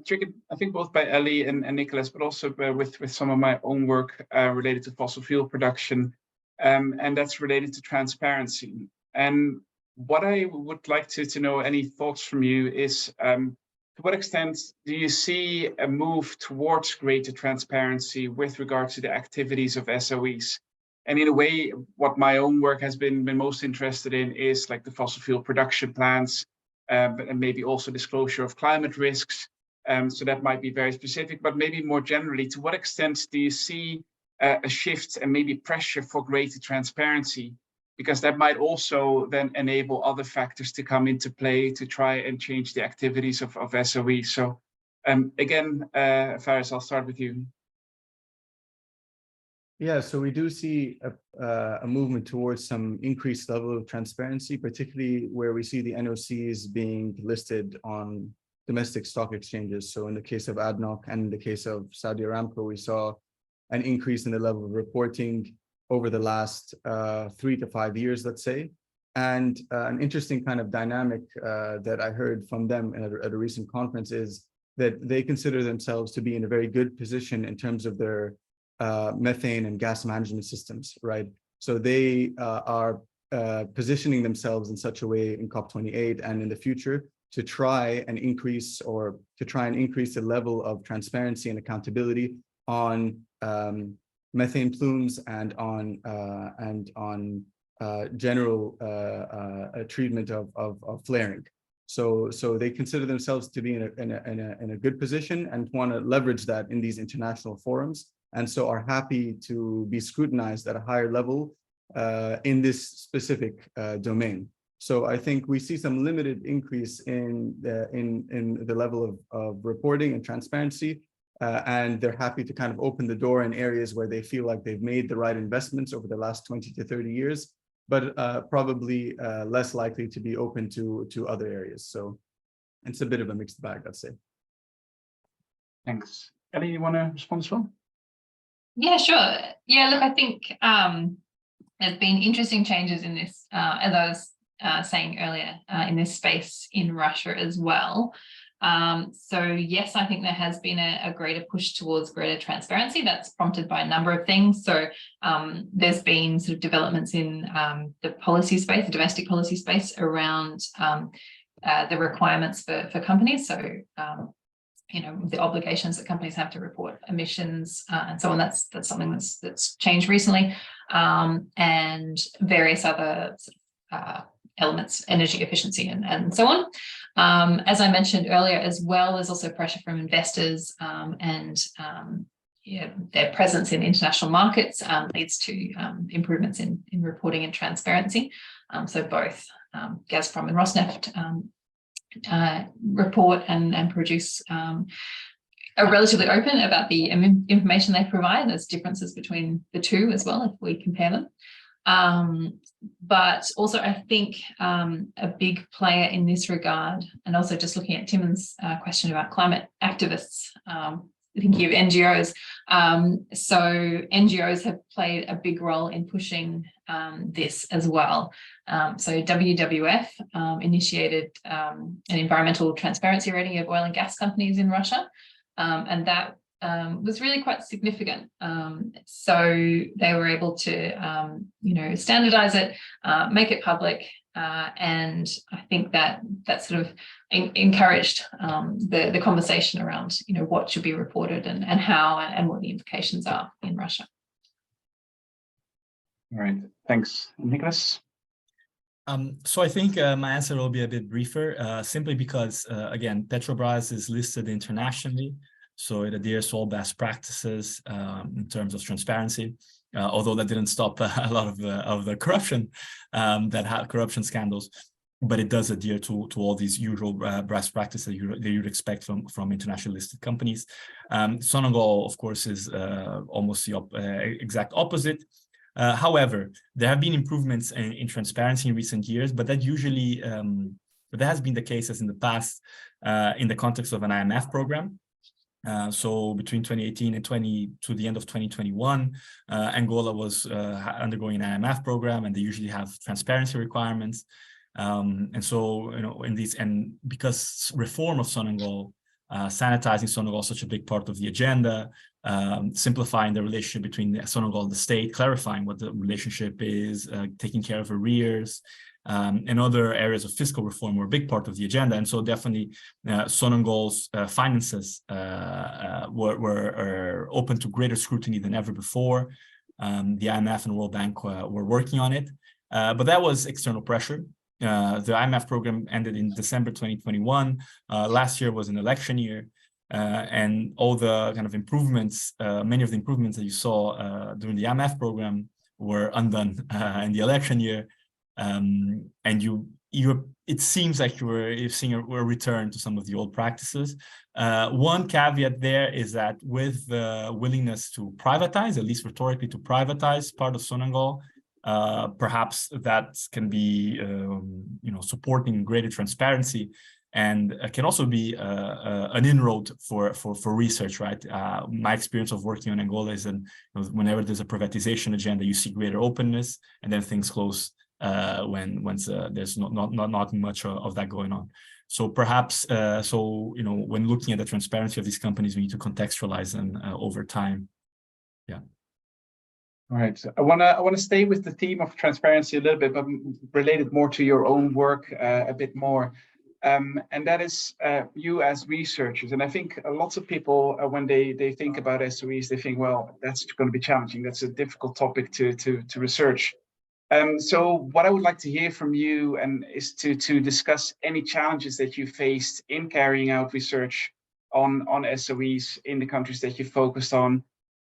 Triggered, I think, both by Ellie and Nicolas, but also with some of my own work related to fossil fuel production, and that's related to transparency. And what I would like to know, any thoughts from you, is to what extent do you see a move towards greater transparency with regard to the activities of SOEs? And in a way, what my own work has been most interested in is like the fossil fuel production plans, and maybe also disclosure of climate risks. So that might be very specific, but maybe more generally, to what extent do you see a shift and maybe pressure for greater transparency? Because that might also then enable other factors to come into play to try and change the activities of SOE. So again, Faris, I'll start with you. Yeah, so we do see a movement towards some increased level of transparency, particularly where we see the NOCs being listed on domestic stock exchanges. So in the case of ADNOC and in the case of Saudi Aramco, we saw an increase in the level of reporting over the last 3 to 5 years, let's say. And an interesting kind of dynamic that I heard from them at a recent conference is that they consider themselves to be in a very good position in terms of their methane and gas management systems, right? So they are positioning themselves in such a way in COP28 and in the future to try and increase the level of transparency and accountability on methane plumes and on general treatment of flaring. So they consider themselves to be in a good position and want to leverage that in these international forums, and so are happy to be scrutinized at a higher level in this specific domain. So I think we see some limited increase in the level of reporting and transparency, and they're happy to kind of open the door in areas where they feel like they've made the right investments over the last 20 to 30 years, but probably less likely to be open to other areas. So it's a bit of a mixed bag, I'd say. Thanks. Ellie, you want to respond as well? Yeah, sure. Yeah, look, I think there's been interesting changes in this, as I was saying earlier, in this space in Russia as well. So yes, I think there has been a greater push towards greater transparency. That's prompted by a number of things. So there's been sort of developments in the policy space, the domestic policy space around the requirements for companies. So you know, the obligations that companies have to report emissions and so on. That's something that's changed recently, and various other elements, energy efficiency and so on. As I mentioned earlier as well, there's also pressure from investors and their presence in international markets leads to improvements in reporting and transparency. So both Gazprom and Rosneft report and produce are relatively open about the information they provide. There's differences between the two as well if we compare them. But also I think a big player in this regard, and also just looking at Timon's question about climate activists, thinking of NGOs. So NGOs have played a big role in pushing this as well. So WWF initiated an environmental transparency rating of oil and gas companies in Russia, and that was really quite significant. So they were able to, standardize it, make it public, and I think that sort of encouraged the conversation around, what should be reported and how and what the implications are in Russia. All right, thanks. Nicolas? So I think my answer will be a bit briefer, simply because, again, Petrobras is listed internationally, so it adheres to all best practices in terms of transparency, although that didn't stop a lot of the corruption that had corruption scandals, but it does adhere to all these usual best practices that you'd expect from internationally listed companies. Sonangol, of course, is almost the exact opposite. However, there have been improvements in transparency in recent years, but that usually, that has been the case as in the past in the context of an IMF program. So between 2018 and to the end of 2021, Angola was undergoing an IMF program, and they usually have transparency requirements. And so, and because reform of Sonangol, sanitizing Sonangol is such a big part of the agenda, simplifying the relationship between Sonangol and the state, clarifying what the relationship is, taking care of arrears, and other areas of fiscal reform were a big part of the agenda. And so definitely Sonangol's finances were open to greater scrutiny than ever before. The IMF and World Bank were working on it, but that was external pressure. The IMF program ended in December 2021. Last year was an election year, and all the kind of improvements, many of the improvements that you saw during the IMF program were undone in the election year. And it seems like you're seeing a return to some of the old practices. One caveat there is that with the willingness to privatize, at least rhetorically to privatize part of Sonangol, perhaps that can be, supporting greater transparency, and can also be an inroad for research, right? My experience of working on Angola is that whenever there's a privatization agenda, you see greater openness, and then things close once there's not much of that going on. So perhaps, when looking at the transparency of these companies, we need to contextualize them over time. Yeah. All right. I want to stay with the theme of transparency a little bit, but related more to your own work a bit more. and that is you as researchers. And I think lots of people, when they think about SOEs, they think, well, that's going to be challenging. That's a difficult topic to research. So what I would like to hear from you is to discuss any challenges that you faced in carrying out research on SOEs in the countries that you focused on.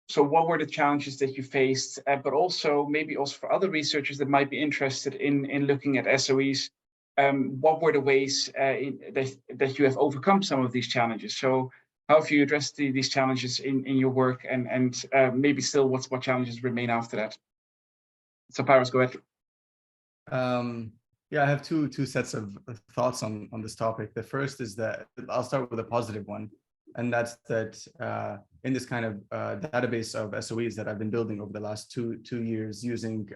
So what were the challenges that you faced, but also maybe also for other researchers that might be interested in looking at SOEs, what were the ways that you have overcome some of these challenges? So how have you addressed these challenges in your work, and maybe still what challenges remain after that? So Faris, go ahead. Yeah, I have two sets of thoughts on this topic. The first is that I'll start with a positive one, and that's that in this kind of database of SOEs that I've been building over the last two years using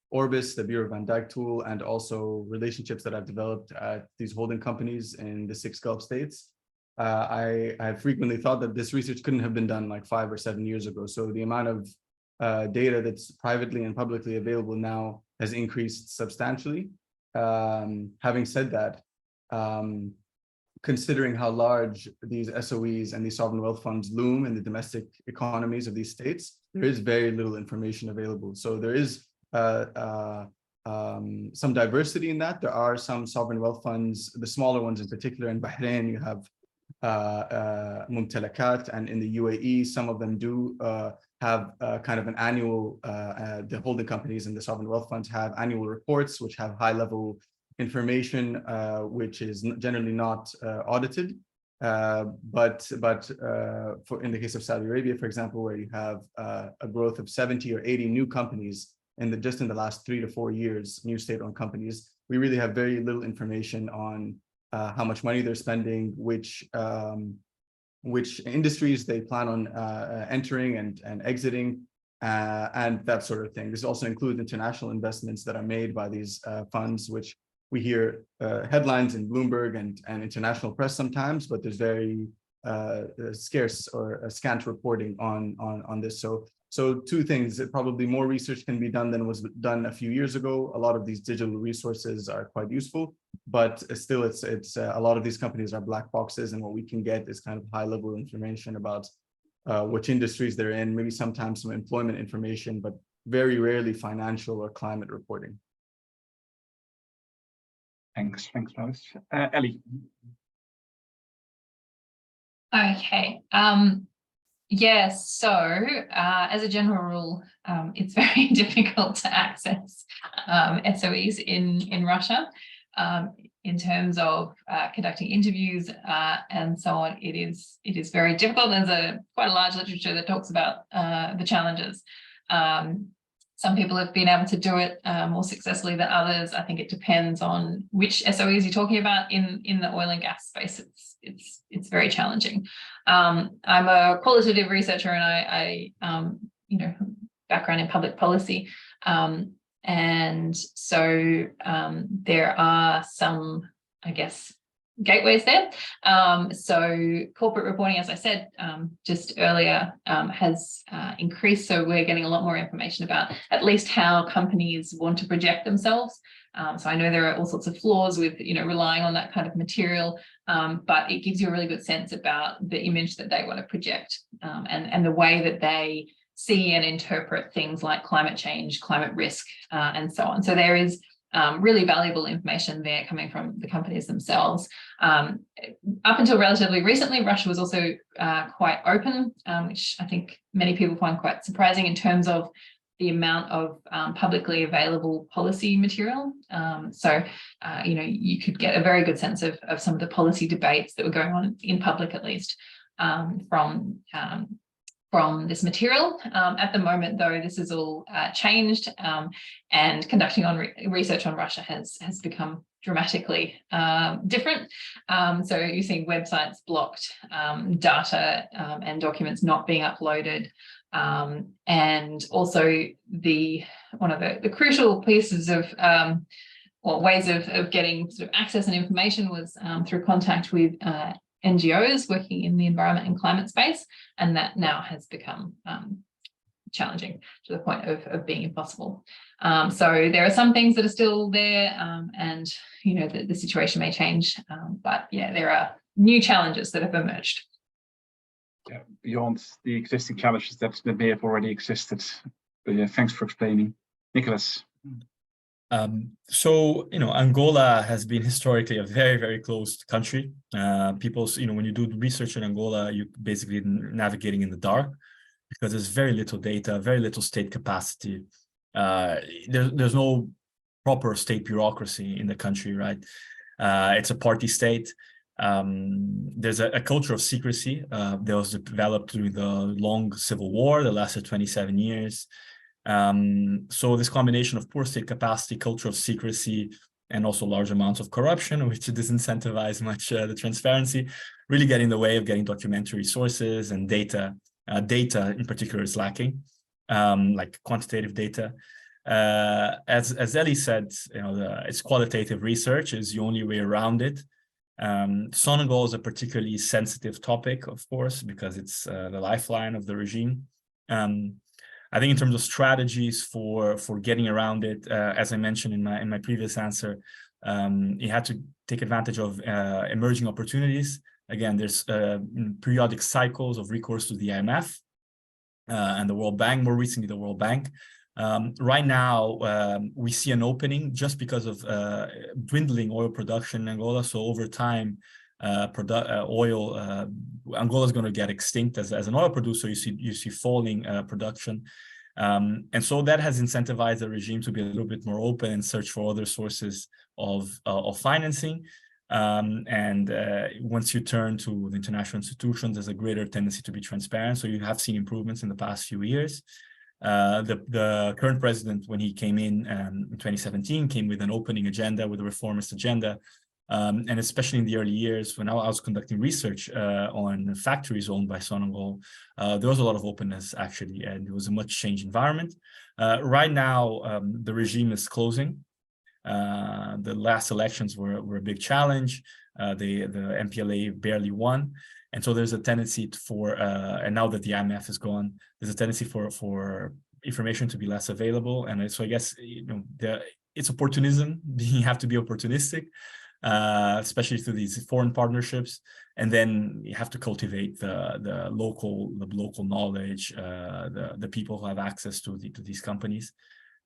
Orbis, the Bureau van Dijk tool, and also relationships that I've developed at these holding companies in the 6 Gulf states. I have frequently thought that this research couldn't have been done like 5 or 7 years ago. So the amount of data that's privately and publicly available now has increased substantially. Having said that, considering how large these SOEs and these sovereign wealth funds loom in the domestic economies of these states, there is very little information available. So there is some diversity in that. There are some sovereign wealth funds, the smaller ones in particular. In Bahrain, you have Mumtalakat, and in the UAE, some of them do have kind of an annual, the holding companies and the sovereign wealth funds have annual reports which have high level information, which is generally not audited. But for in the case of Saudi Arabia, for example, where you have a growth of 70 or 80 new companies just in the last 3 to 4 years, new state-owned companies, we really have very little information on how much money they're spending, which industries they plan on entering and exiting, and that sort of thing. This also includes international investments that are made by these funds, which we hear headlines in Bloomberg and international press sometimes, but there's very scarce or scant reporting on this. So two things: probably more research can be done than was done a few years ago. A lot of these digital resources are quite useful, but still, it's a lot of these companies are black boxes, and what we can get is kind of high-level information about which industries they're in, maybe sometimes some employment information, but very rarely financial or climate reporting. Thanks, Faris. Ellie. Okay. Yes, so as a general rule, it's very difficult to access SOEs in Russia. In terms of conducting interviews and so on, it is very difficult. There's quite a large literature that talks about the challenges. Some people have been able to do it more successfully than others. I think it depends on which SOEs you're talking about. In the oil and gas space, it's very challenging. I'm a qualitative researcher, and I background in public policy, and so there are some, I guess, gateways there. So corporate reporting, as I said just earlier, has increased. So we're getting a lot more information about at least how companies want to project themselves. So I know there are all sorts of flaws with relying on that kind of material, but it gives you a really good sense about the image that they want to project, and the way that they see and interpret things like climate change, climate risk, and so on. So there is really valuable information there coming from the companies themselves. Up until relatively recently, Russia was also quite open, which I think many people find quite surprising in terms of the amount of publicly available policy material. So you could get a very good sense of some of the policy debates that were going on in public, at least, from this material. At the moment, though, this is all changed, and conducting research on Russia has become dramatically different. So you're seeing websites blocked, data and documents not being uploaded, and also one of the crucial pieces of ways of getting sort of access and information was through contact with NGOs working in the environment and climate space, and that now has become challenging to the point of being impossible. So there are some things that are still there, and the situation may change, but yeah, there are new challenges that have emerged. Yeah, beyond the existing challenges that may have already existed. But yeah, thanks for explaining, Nicolas. So Angola has been historically a very, very closed country. People, when you do research in Angola, you're basically navigating in the dark because there's very little data, very little state capacity. There's no proper state bureaucracy in the country, right? It's a party state. There's a culture of secrecy that was developed through the long civil war that lasted 27 years. So this combination of poor state capacity, culture of secrecy, and also large amounts of corruption, which disincentivize much the transparency, really get in the way of getting documentary sources and data. Data in particular is lacking, like quantitative data. As Ellie said, it's qualitative research is the only way around it. Senegal is a particularly sensitive topic, of course, because it's the lifeline of the regime. I think in terms of strategies for getting around it, as I mentioned in my previous answer, you had to take advantage of emerging opportunities. Again, there's periodic cycles of recourse to the IMF and the World Bank, more recently the World Bank. Right now, we see an opening just because of dwindling oil production in Angola. So over time, Angola is going to get extinct as an oil producer. You see falling production, and so that has incentivized the regime to be a little bit more open and search for other sources of financing. And once you turn to the international institutions, there's a greater tendency to be transparent. So you have seen improvements in the past few years. The current president, when he came in 2017, came with an opening agenda, with a reformist agenda. And especially in the early years, when I was conducting research on factories owned by Senegal, there was a lot of openness, actually, and it was a much changed environment. Right now, the regime is closing. The last elections were a big challenge. The MPLA barely won. And so there's a tendency for, and now that the IMF is gone, there's a tendency for information to be less available. And so I guess, it's opportunism. You have to be opportunistic, especially through these foreign partnerships. And then you have to cultivate the local knowledge, the people who have access to these companies.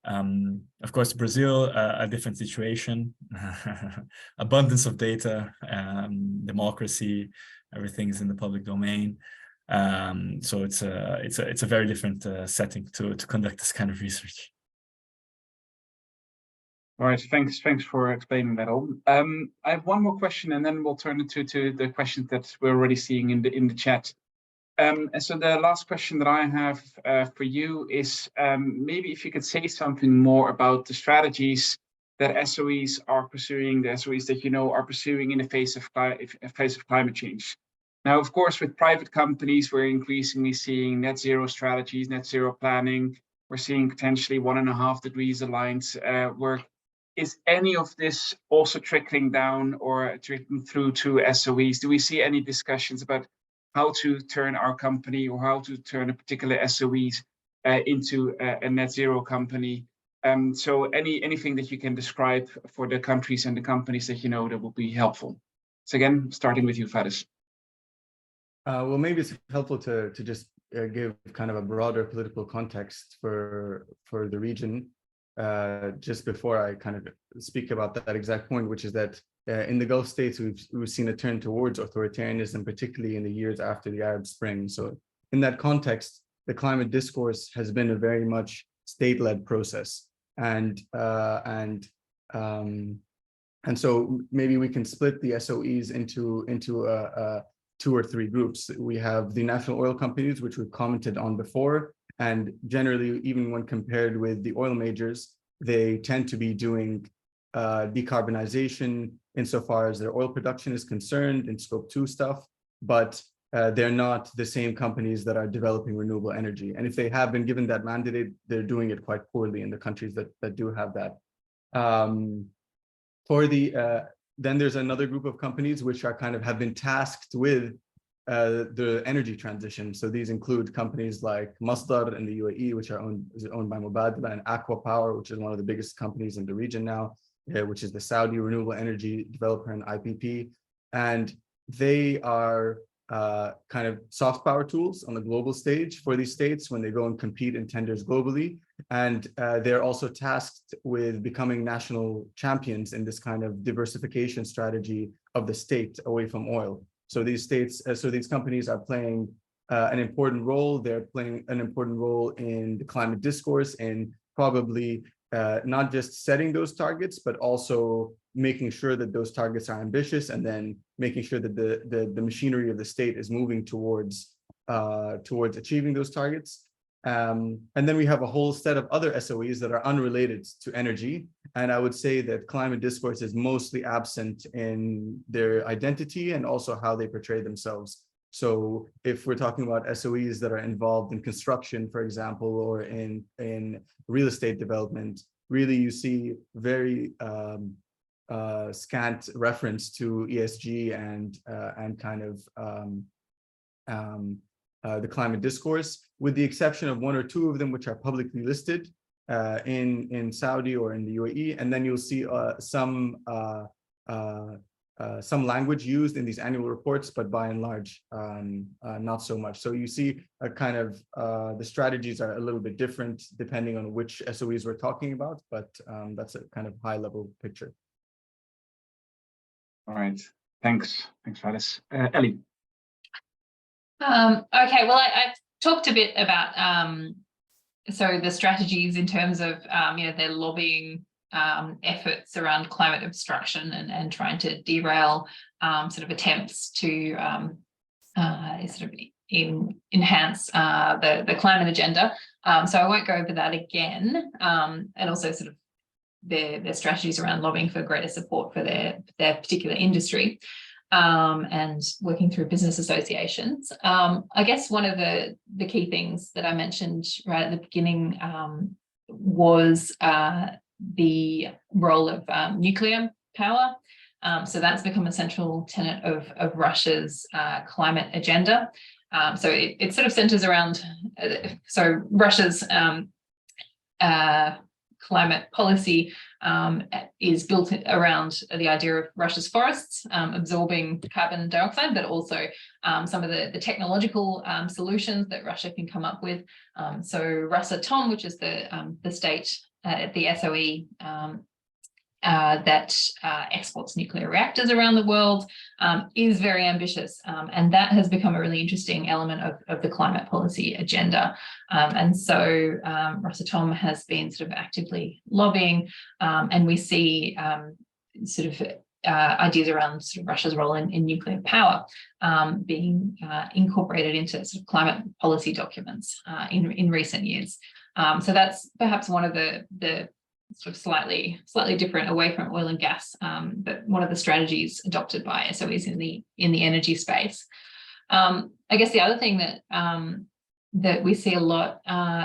Of course, Brazil, a different situation, abundance of data, democracy, everything is in the public domain. So it's a very different setting to conduct this kind of research. All right, thanks for explaining that all. I have one more question, and then we'll turn it to the questions that we're already seeing in the chat. And so the last question that I have for you is maybe if you could say something more about the strategies that SOEs are pursuing, the SOEs that are pursuing in the face of climate change. Now, of course, with private companies, we're increasingly seeing net zero strategies, net zero planning. We're seeing potentially 1.5 degrees aligned work. Is any of this also trickling down or trickling through to SOEs? Do we see any discussions about how to turn our company or how to turn a particular SOEs into a net zero company? So anything that you can describe for the countries and the companies that that will be helpful. So again, starting with you, Faris. Well, maybe it's helpful to just give kind of a broader political context for the region, just before I kind of speak about that exact point, which is that in the Gulf states, we've seen a turn towards authoritarianism, particularly in the years after the Arab Spring. So in that context, the climate discourse has been a very much state-led process. And so maybe we can split the SOEs into 2 or 3 groups. We have the national oil companies, which we've commented on before. And generally, even when compared with the oil majors, they tend to be doing decarbonization insofar as their oil production is concerned in Scope 2 stuff, but they're not the same companies that are developing renewable energy. And if they have been given that mandate, they're doing it quite poorly in the countries that do have that. Then there's another group of companies which are have been tasked with the energy transition. So these include companies like Masdar in the UAE, which is owned by Mubadala, and Aqua Power, which is one of the biggest companies in the region now, which is the Saudi renewable energy developer and IPP. And they are kind of soft power tools on the global stage for these states when they go and compete in tenders globally. And they're also tasked with becoming national champions in this kind of diversification strategy of the state away from oil. So these states, these companies are playing an important role. They're playing an important role in the climate discourse and probably not just setting those targets, but also making sure that those targets are ambitious, and then making sure that the machinery of the state is moving towards achieving those targets. And then we have a whole set of other SOEs that are unrelated to energy. And I would say that climate discourse is mostly absent in their identity and also how they portray themselves. So if we're talking about SOEs that are involved in construction, for example, or in real estate development, really you see very scant reference to ESG and kind of the climate discourse, with the exception of one or two of them which are publicly listed in Saudi or in the UAE, and then you'll see some language used in these annual reports, but by and large, not so much. So you see a kind of the strategies are a little bit different depending on which SOEs we're talking about, but that's a kind of high-level picture. All right, thanks, Faris. Ellie. Okay, well, I've talked a bit about so the strategies in terms of their lobbying efforts around climate obstruction and trying to derail sort of attempts to sort of enhance the climate agenda. So I won't go over that again, and also sort of their strategies around lobbying for greater support for their particular industry. And working through business associations. I guess one of the key things that I mentioned right at the beginning was the role of nuclear power. So that's become a central tenet of Russia's climate agenda. So it sort of centers around, so Russia's climate policy is built around the idea of Russia's forests absorbing carbon dioxide, but also some of the technological solutions that Russia can come up with. So Rosatom, which is the state at the SOE that exports nuclear reactors around the world, is very ambitious, and that has become a really interesting element of the climate policy agenda. And so Rosatom has been sort of actively lobbying, and we see sort of ideas around sort of Russia's role in nuclear power being incorporated into sort of climate policy documents in recent years. So that's perhaps one of the sort of slightly different away from oil and gas, but one of the strategies adopted by SOEs in the energy space. I guess the other thing that we see a lot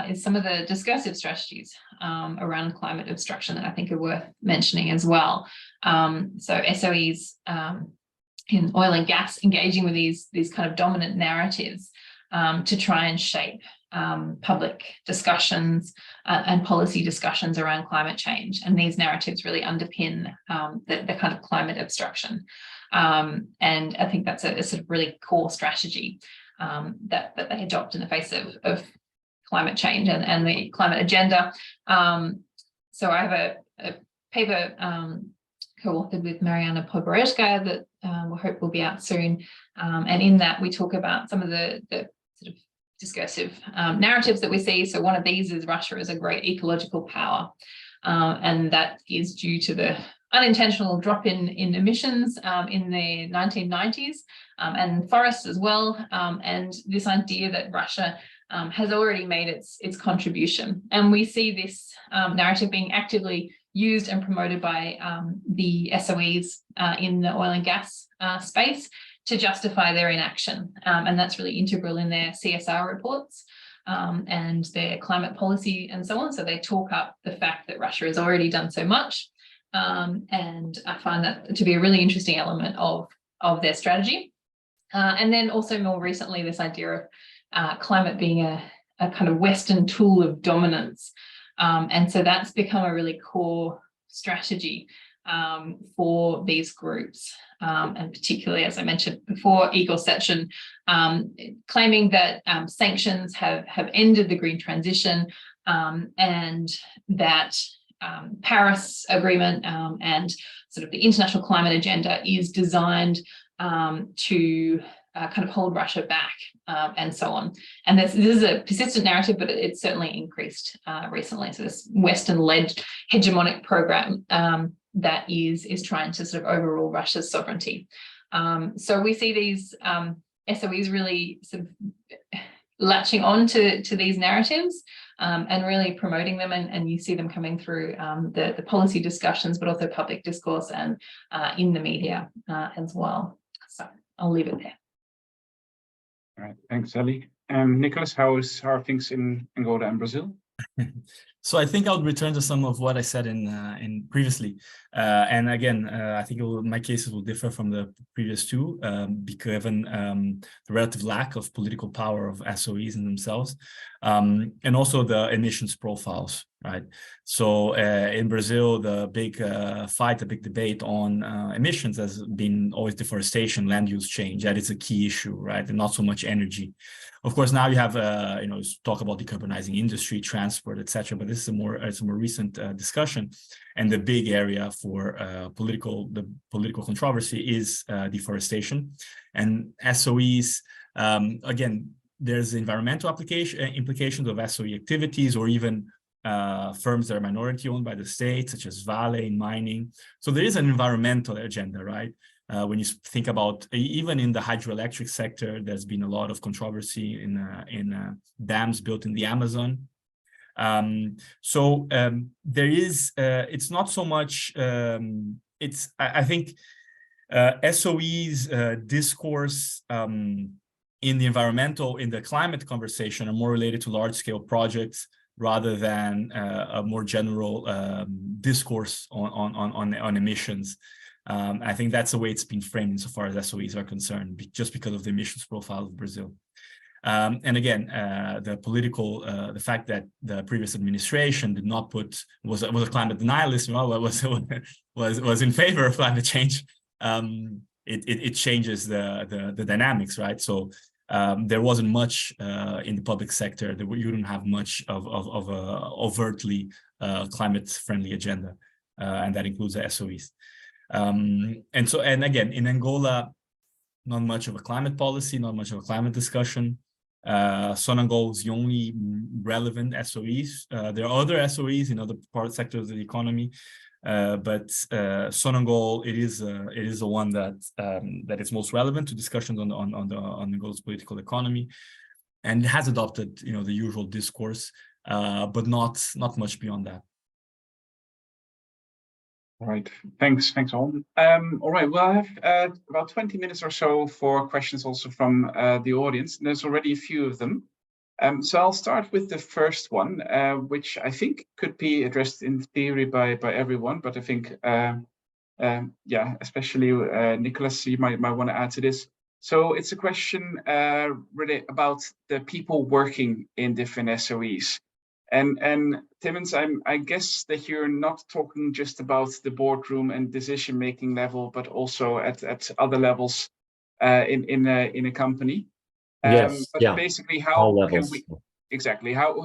is some of the discursive strategies around climate obstruction that I think are worth mentioning as well. So SOEs in oil and gas engaging with these kind of dominant narratives to try and shape public discussions and policy discussions around climate change. And these narratives really underpin the kind of climate obstruction. And I think that's a sort of really core strategy that they adopt in the face of climate change and the climate agenda. So I have a paper co-authored with Mariana Poborezhskaya that we hope will be out soon. And in that we talk about some of the sort of discursive narratives that we see. So one of these is Russia as a great ecological power, and that is due to the unintentional drop in emissions in the 1990s and forests as well, and this idea that Russia has already made its contribution. And we see this narrative being actively used and promoted by the SOEs in the oil and gas space to justify their inaction. And that's really integral in their CSR reports and their climate policy and so on. So they talk up the fact that Russia has already done so much. And I find that to be a really interesting element of their strategy. And then also more recently, this idea of climate being a kind of Western tool of dominance. And so that's become a really core strategy for these groups. And particularly, as I mentioned before, Igor Sechin claiming that sanctions have ended the green transition, and that Paris Agreement and sort of the international climate agenda is designed to kind of hold Russia back, and so on. And this is a persistent narrative, but it's certainly increased recently. So this Western-led hegemonic program that is trying to sort of overrule Russia's sovereignty. So we see these SOEs really sort of latching on to these narratives and really promoting them, and you see them coming through the policy discussions, but also public discourse and in the media as well. So I'll leave it there. All right, thanks, Ellie. Nicolas, how are things in Angola and Brazil? So I think I'll return to some of what I said in previously, and again, I think my cases will differ from the previous two, given the relative lack of political power of SOEs in themselves, and also the emissions profiles, right? So in Brazil, the big fight, the big debate on emissions has been always deforestation, land use change. That is a key issue, right? And not so much energy. Of course, now you have, talk about decarbonizing industry, transport, etc. But this is it's a more recent discussion, and the big area for political controversy is deforestation, and SOEs. Again, there's environmental implications of SOE activities, or even firms that are minority owned by the state, such as Vale in mining. So there is an environmental agenda, right? When you think about, even in the hydroelectric sector, there's been a lot of controversy in dams built in the Amazon. There is, it's not so much, I think SOE's discourse in the climate conversation are more related to large scale projects rather than a more general discourse on emissions. I think that's the way it's been framed insofar as SOEs are concerned, just because of the emissions profile of Brazil. And again, the fact that the previous administration did not was a climate denialist, was in favor of climate change. It changes the dynamics, right? So there wasn't much in the public sector. You don't have much of a overtly climate-friendly agenda, and that includes the SOEs. And again, in Angola, not much of a climate policy, not much of a climate discussion. Sonangol is the only relevant SOEs. There are other SOEs in other sectors of the economy, but Sonangol, it is the one that is most relevant to discussions on Angola's political economy, and it has adopted the usual discourse, but not much beyond that. All right, thanks all. All right, well, I have about 20 minutes or so for questions also from the audience. There's already a few of them. So I'll start with the first one, which I think could be addressed in theory by everyone, but I think, especially Nicolas, you might want to add to this. So it's a question really about the people working in different SOEs. And Timmins, I guess that you're not talking just about the boardroom and decision-making level, but also at other levels in a company. Yes, but yeah. basically, All how can levels.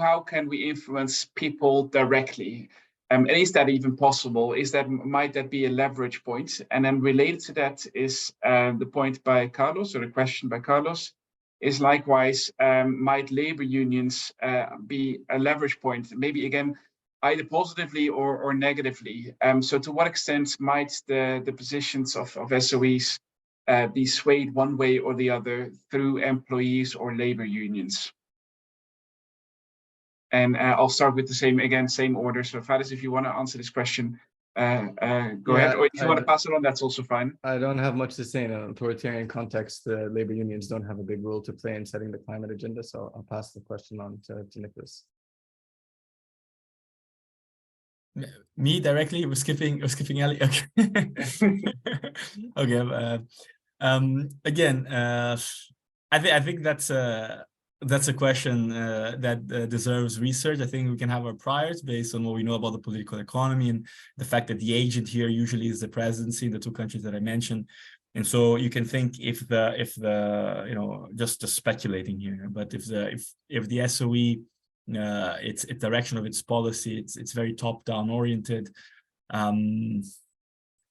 how can we influence people directly? And is that even possible? Might that be a leverage point? And then related to that is the point by Carlos, or the question by Carlos, is likewise, might labor unions be a leverage point? Maybe again, either positively or negatively. So to what extent might the positions of SOEs be swayed one way or the other through employees or labor unions? And I'll start with the same order. So Faris, if you want to answer this question, go ahead. Or if you want to pass it on, that's also fine. I don't have much to say in an authoritarian context. The labor unions don't have a big role to play in setting the climate agenda. So I'll pass the question on to Nicolas. Me directly? We're skipping Ellie. Okay. Okay. Again, I think that's a question that deserves research. I think we can have our priors based on what we know about the political economy and the fact that the agent here usually is the presidency in the two countries that I mentioned. And so you can think if the you know, just speculating here, but if the SOE its direction of its policy, it's very top-down oriented.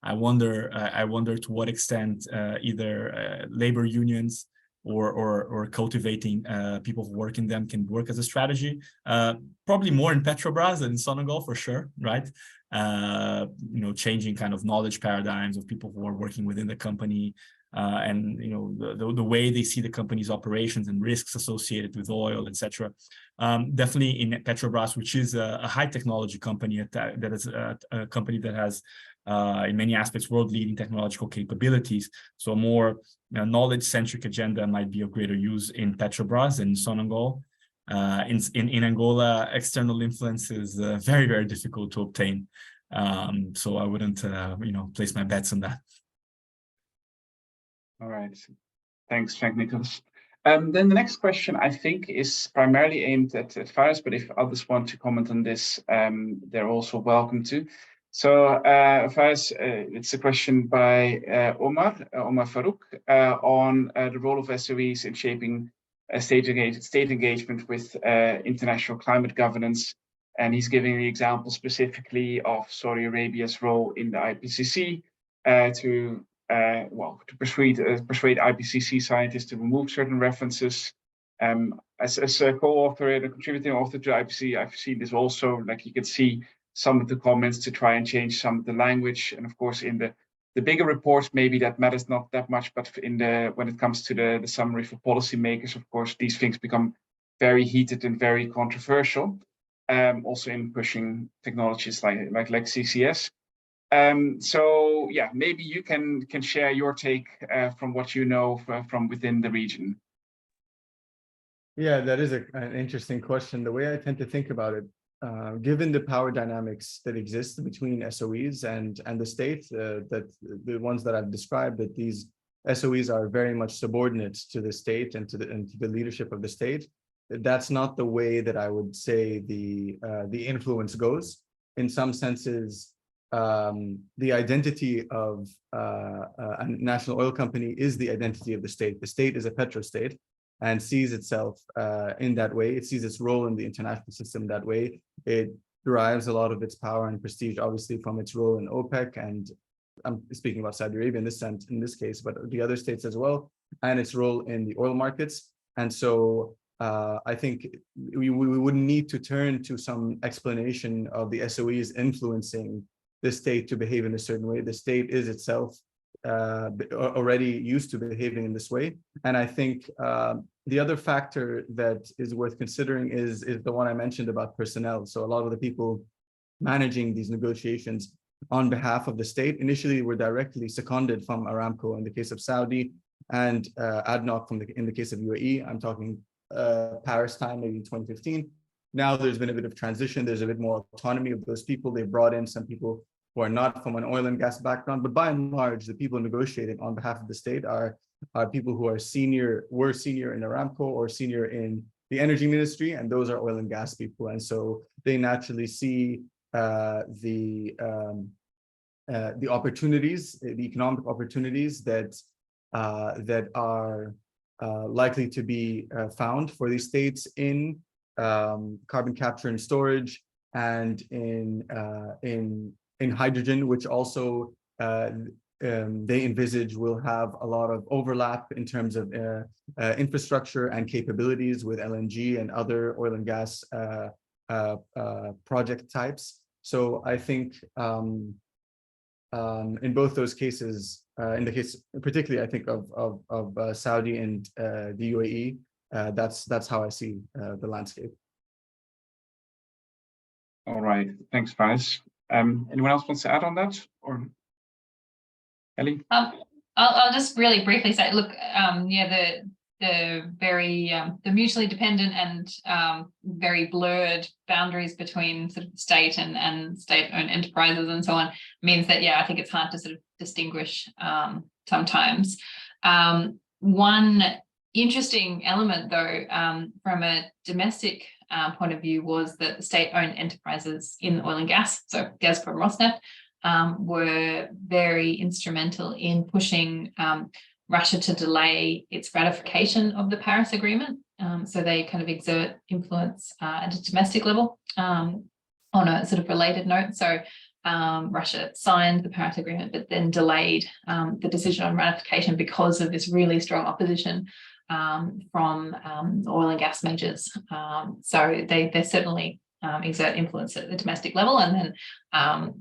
I wonder to what extent either labor unions or cultivating people who work in them can work as a strategy. Probably more in Petrobras than in Sonangol for sure, right? You know, changing kind of knowledge paradigms of people who are working within the company, and you know, the way they see the company's operations and risks associated with oil, etc. Definitely in Petrobras, which is a high technology company that is a company that has in many aspects world-leading technological capabilities. So a more knowledge-centric agenda might be of greater use in Petrobras and Sonangol. In Angola, external influence is very, very difficult to obtain. So I wouldn't, you know, place my bets on that. All right. Thanks, Nicolas. Then the next question, I think, is primarily aimed at Faris, but if others want to comment on this, they're also welcome to. So, Faris, it's a question by Omar Farouk on the role of SOEs in shaping state engagement with international climate governance. And he's giving the example specifically of Saudi Arabia's role in the IPCC to persuade IPCC scientists to remove certain references. As a co-author and a contributing author to IPCC, I've seen this also. Like, you can see some of the comments to try and change some of the language, and of course in the bigger reports maybe that matters not that much, but when it comes to the summary for policymakers, of course these things become very heated and very controversial. Also in pushing technologies like CCS. So yeah, maybe you can share your take from what you know from within the region. Yeah, that is an interesting question. The way I tend to think about it, given the power dynamics that exist between SOEs and the state, that the ones that I've described, that these SOEs are very much subordinate to the state and to the leadership of the state, that's not the way that I would say the influence goes. In some senses, the identity of a national oil company is the identity of the state. The state is a petro-state and sees itself in that way. It sees its role in the international system that way. It derives a lot of its power and prestige, obviously, from its role in OPEC, and I'm speaking about Saudi Arabia in this case, but the other states as well, and its role in the oil markets. And so I think we wouldn't need to turn to some explanation of the SOEs influencing the state to behave in a certain way. The state is itself already used to behaving in this way. And I think the other factor that is worth considering is the one I mentioned about personnel. So a lot of the people managing these negotiations on behalf of the state initially were directly seconded from Aramco in the case of Saudi, and ADNOC in the case of UAE. I'm talking Paris time, maybe 2015. Now there's been a bit of transition. There's a bit more autonomy of those people. They brought in some people who are not from an oil and gas background, but by and large, the people negotiating on behalf of the state are people who were senior in Aramco or senior in the energy ministry, and those are oil and gas people. And so they naturally see the opportunities, the economic opportunities that are likely to be found for these states in carbon capture and storage, and in hydrogen, which also they envisage will have a lot of overlap in terms of infrastructure and capabilities with LNG and other oil and gas project types. So I think in both those cases, in the case particularly I think of Saudi and the UAE, that's how I see the landscape. All right, thanks, Faris. Anyone else wants to add on that, or Ellie? I'll just really briefly say, look, yeah, the mutually dependent and very blurred boundaries between sort of state and state-owned enterprises and so on means that, yeah, I think it's hard to sort of distinguish sometimes. One interesting element, though, from a domestic point of view, was that the state-owned enterprises in oil and gas, so Gazprom, Rosneft, were very instrumental in pushing Russia to delay its ratification of the Paris Agreement. So they kind of exert influence at a domestic level. On a sort of related note, so Russia signed the Paris Agreement, but then delayed the decision on ratification because of this really strong opposition from oil and gas majors. So they certainly exert influence at the domestic level, and then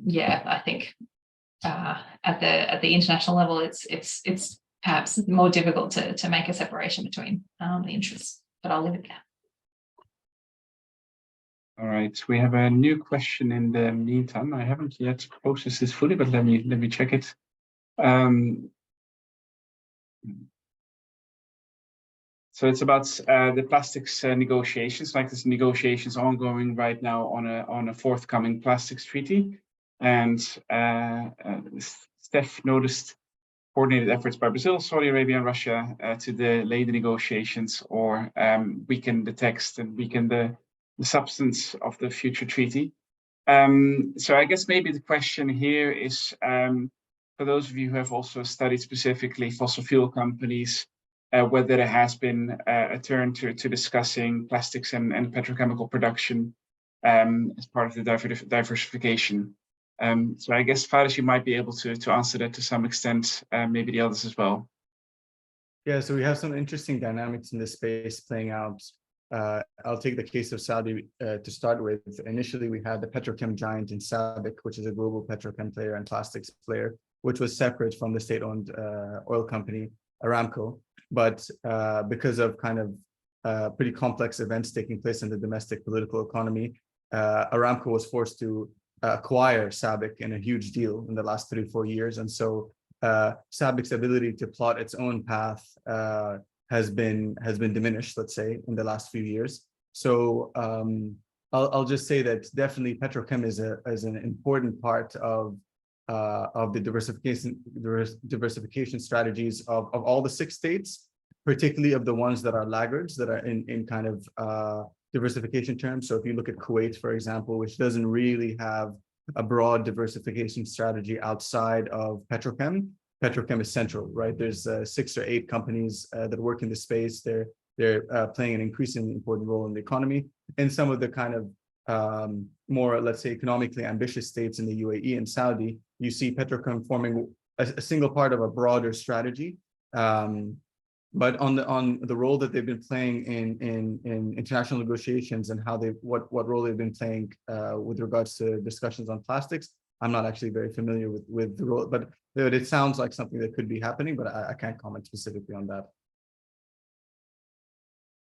yeah, I think at the international level, it's perhaps more difficult to make a separation between the interests. But I'll leave it there. All right, we have a new question in the meantime. I haven't yet processed this fully, but let me check it. So it's about the plastics negotiations, like this negotiations ongoing right now on a forthcoming plastics treaty. And Steph noticed coordinated efforts by Brazil, Saudi Arabia, and Russia to delay the negotiations or weaken the text and weaken the substance of the future treaty. So I guess maybe the question here is, for those of you who have also studied specifically fossil fuel companies, whether there has been a turn to discussing plastics and petrochemical production as part of the diversification. So I guess, Faris, you might be able to answer that to some extent, maybe the others as well. Yeah, so we have some interesting dynamics in this space playing out. I'll take the case of Saudi to start with. Initially, we had the petrochem giant in SABIC, which is a global petrochem player and plastics player, which was separate from the state-owned oil company, Aramco. But because of kind of pretty complex events taking place in the domestic political economy, Aramco was forced to acquire SABIC in a huge deal in the last 3-4 years. And so SABIC's ability to plot its own path has been diminished, let's say, in the last few years. So I'll just say that definitely petrochem is an important part of the diversification strategies of all the 6 states, particularly of the ones that are laggards, that are in kind of diversification terms. So if you look at Kuwait, for example, which doesn't really have a broad diversification strategy outside of petrochem. Petrochem is central, right? There's 6 or 8 companies that work in the space. They're playing an increasingly important role in the economy. And some of the kind of more, let's say, economically ambitious states in the UAE and Saudi, you see petrochem forming a single part of a broader strategy. But on the role that they've been playing in international negotiations and how what role they've been playing with regards to discussions on plastics, I'm not actually very familiar with the role, but it sounds like something that could be happening, but I can't comment specifically on that.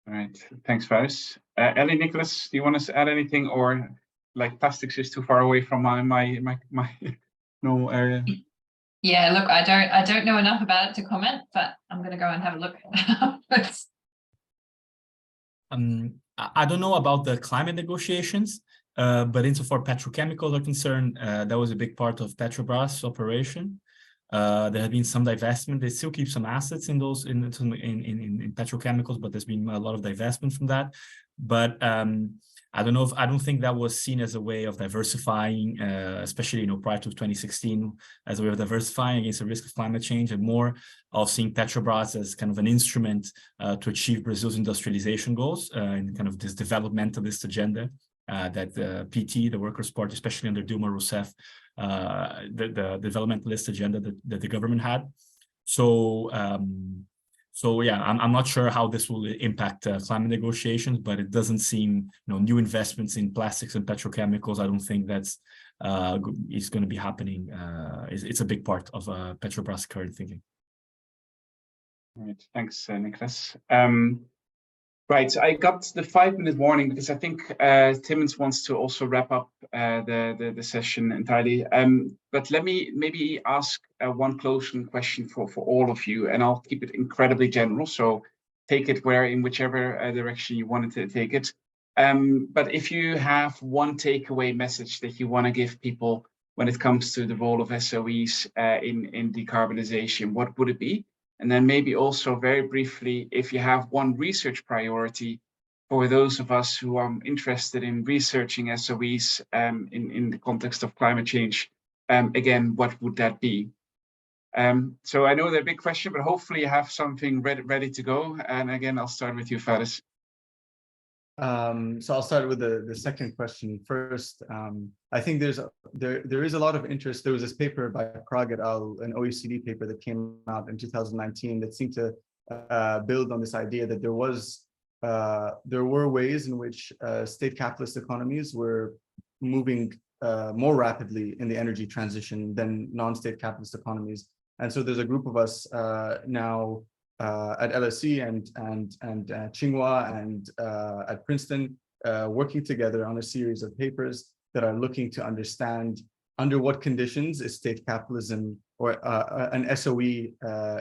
All right, thanks, Faris. Ellie, Nicolas, do you want to add anything, or like plastics is too far away from my no area? Yeah, look, I don't know enough about it to comment, but I'm going to go and have a look. I don't know about the climate negotiations, but insofar petrochemicals are concerned, that was a big part of Petrobras' operation. There have been some divestment. They still keep some assets in those in petrochemicals, but there's been a lot of divestment from that. But I don't think that was seen as a way of diversifying, especially prior to 2016, as a way of diversifying against the risk of climate change, and more of seeing Petrobras as kind of an instrument to achieve Brazil's industrialization goals and kind of this developmentalist agenda that the PT, the Workers' Party, especially under Dilma Rousseff, the developmentalist agenda that the government had. So yeah, I'm not sure how this will impact climate negotiations, but it doesn't seem, new investments in plastics and petrochemicals. I don't think that's is going to be happening. It's a big part of Petrobras' current thinking. All right, thanks, Nicolas. Right, I got the 5-minute warning because I think Timmins wants to also wrap up the session entirely. But let me maybe ask one closing question for all of you, and I'll keep it incredibly general. So take it in whichever direction you wanted to take it. But if you have one takeaway message that you want to give people when it comes to the role of SOEs in decarbonization, what would it be? And then maybe also very briefly, if you have one research priority for those of us who are interested in researching SOEs in the context of climate change, again, what would that be? So I know they're a big question, but hopefully you have something ready to go. And again, I'll start with you, Faris. So I'll start with the second question first. I think there is a lot of interest. There was this paper by Prague et al., an OECD paper that came out in 2019 that seemed to build on this idea that there were ways in which state capitalist economies were moving more rapidly in the energy transition than non-state capitalist economies. And so there's a group of us now at LSE and Tsinghua and at Princeton working together on a series of papers that are looking to understand under what conditions is state capitalism or an SOE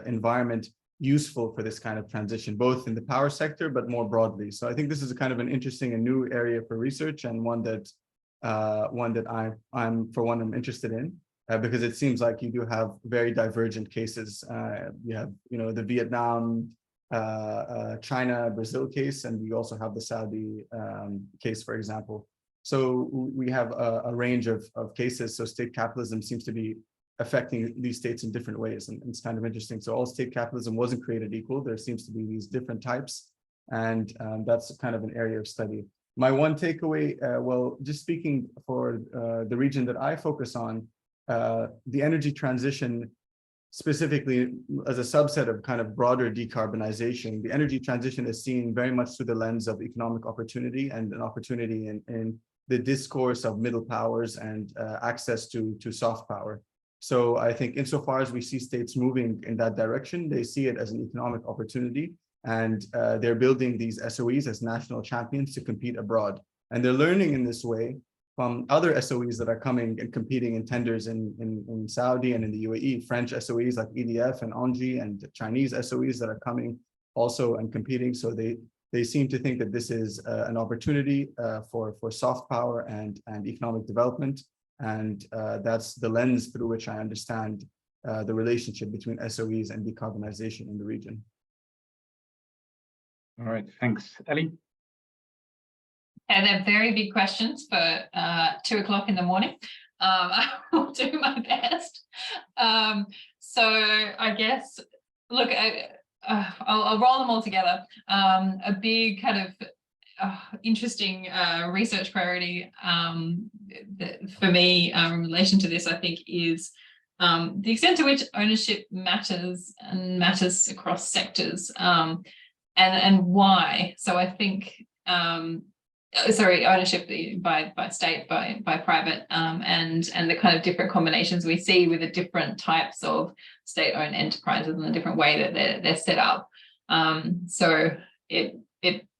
environment useful for this kind of transition, both in the power sector, but more broadly. So I think this is a kind of an interesting and new area for research, and one that I'm interested in, because it seems like you do have very divergent cases. You have, the Vietnam, China, Brazil case, and you also have the Saudi case, for example. So we have a range of cases. So state capitalism seems to be affecting these states in different ways, and it's kind of interesting. So all state capitalism wasn't created equal. There seems to be these different types, and that's kind of an area of study. My one takeaway, well, just speaking for the region that I focus on, the energy transition, specifically as a subset of kind of broader decarbonization, the energy transition is seen very much through the lens of economic opportunity and an opportunity in the discourse of middle powers and access to soft power. So I think insofar as we see states moving in that direction, they see it as an economic opportunity, and they're building these SOEs as national champions to compete abroad. And they're learning in this way from other SOEs that are coming and competing in tenders in Saudi and in the UAE, French SOEs like EDF and Engie, and Chinese SOEs that are coming also and competing. So they seem to think that this is an opportunity for soft power and economic development. And that's the lens through which I understand the relationship between SOEs and decarbonization in the region. All right, thanks. Ellie? And they're very big questions for 2 o'clock in the morning. I will do my best. So I guess, look, I'll roll them all together. A big kind of interesting research priority for me in relation to this, I think, is the extent to which ownership matters and matters across sectors, and why. So I think, ownership by state, by private, and the kind of different combinations we see with the different types of state-owned enterprises and the different way that they're set up. So it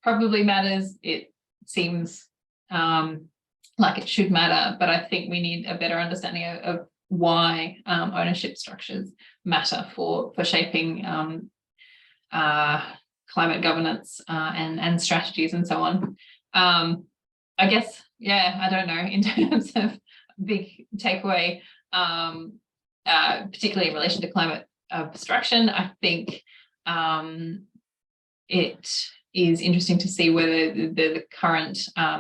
probably matters. It seems like it should matter, but I think we need a better understanding of why ownership structures matter for shaping climate governance and strategies and so on. I guess, I don't know, in terms of big takeaway, particularly in relation to climate obstruction, I think it is interesting to see whether the current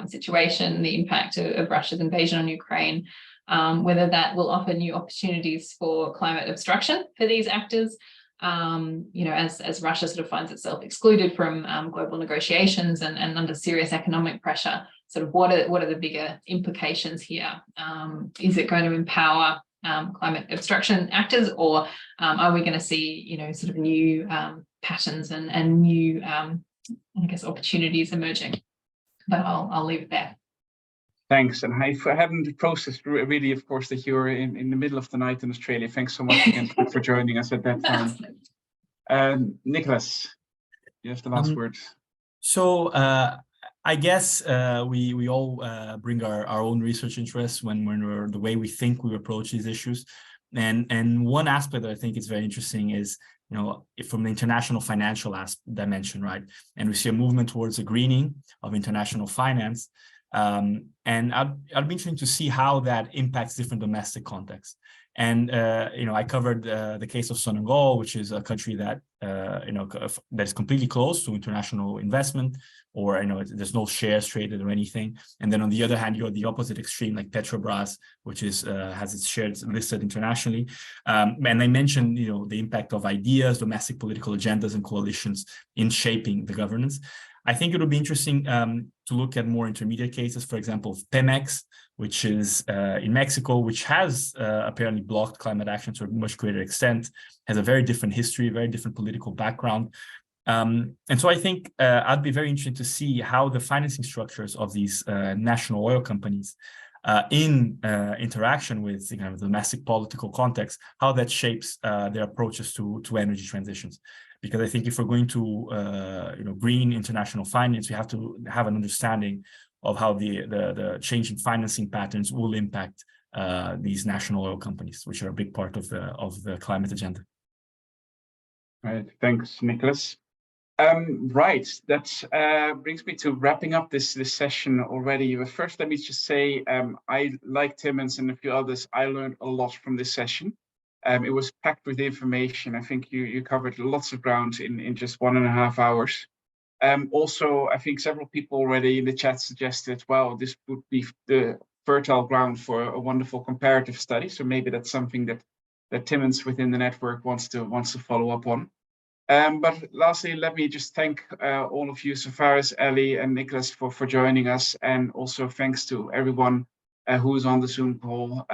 situation, the impact of Russia's invasion on Ukraine, whether that will offer new opportunities for climate obstruction for these actors, as Russia sort of finds itself excluded from global negotiations and under serious economic pressure. Sort of what are the bigger implications here? Is it going to empower climate obstruction actors, or are we going to see, sort of new patterns and new, I guess, opportunities emerging? But I'll leave it there. Thanks. And I haven't processed really, of course, that you're in the middle of the night in Australia. Thanks so much again for joining us at that time. Nicolas, you have the last word. So I guess we all bring our own research interests when we're the way we think we approach these issues. And one aspect that I think is very interesting is, from the international financial dimension, right? And we see a movement towards a greening of international finance. And I'd be interested to see how that impacts different domestic contexts. And I covered the case of Senegal, which is a country that that is completely closed to international investment, or there's no shares traded or anything. And then on the other hand, you have the opposite extreme, like Petrobras, which is has its shares listed internationally. And I mentioned the impact of ideas, domestic political agendas, and coalitions in shaping the governance. I think it would be interesting to look at more intermediate cases, for example, Pemex, which is in Mexico, which has apparently blocked climate action to a much greater extent, has a very different history, very different political background. And so I think I'd be very interested to see how the financing structures of these national oil companies in interaction with the domestic political context, how that shapes their approaches to energy transitions. Because I think if we're going to green international finance, we have to have an understanding of how the change in financing patterns will impact these national oil companies, which are a big part of the climate agenda. Right. Thanks, Nicolas. Right. That brings me to wrapping up this session already. But first, let me just say, I, like Timmins and a few others, I learned a lot from this session. It was packed with information. I think you covered lots of ground in just 1.5 hours. Also, I think several people already in the chat suggested, well, this would be the fertile ground for a wonderful comparative study. So maybe that's something that Timmins within the network wants to follow up on. But lastly, let me just thank all of you, so Faris, Ellie, and Nicolas for joining us, and also thanks to everyone who is on the Zoom call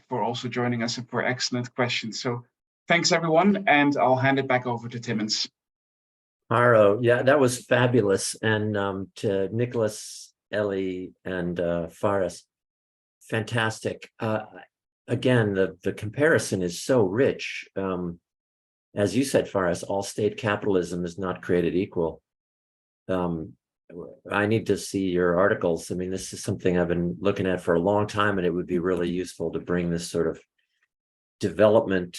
for also joining us and for excellent questions. So thanks, everyone, and I'll hand it back over to Timmins. Haro, yeah, that was fabulous. And to Nicolas, Ellie, and Faris, fantastic. Again, the comparison is so rich. As you said, Faris, all state capitalism is not created equal. I need to see your articles. I mean, this is something I've been looking at for a long time, and it would be really useful to bring this sort of development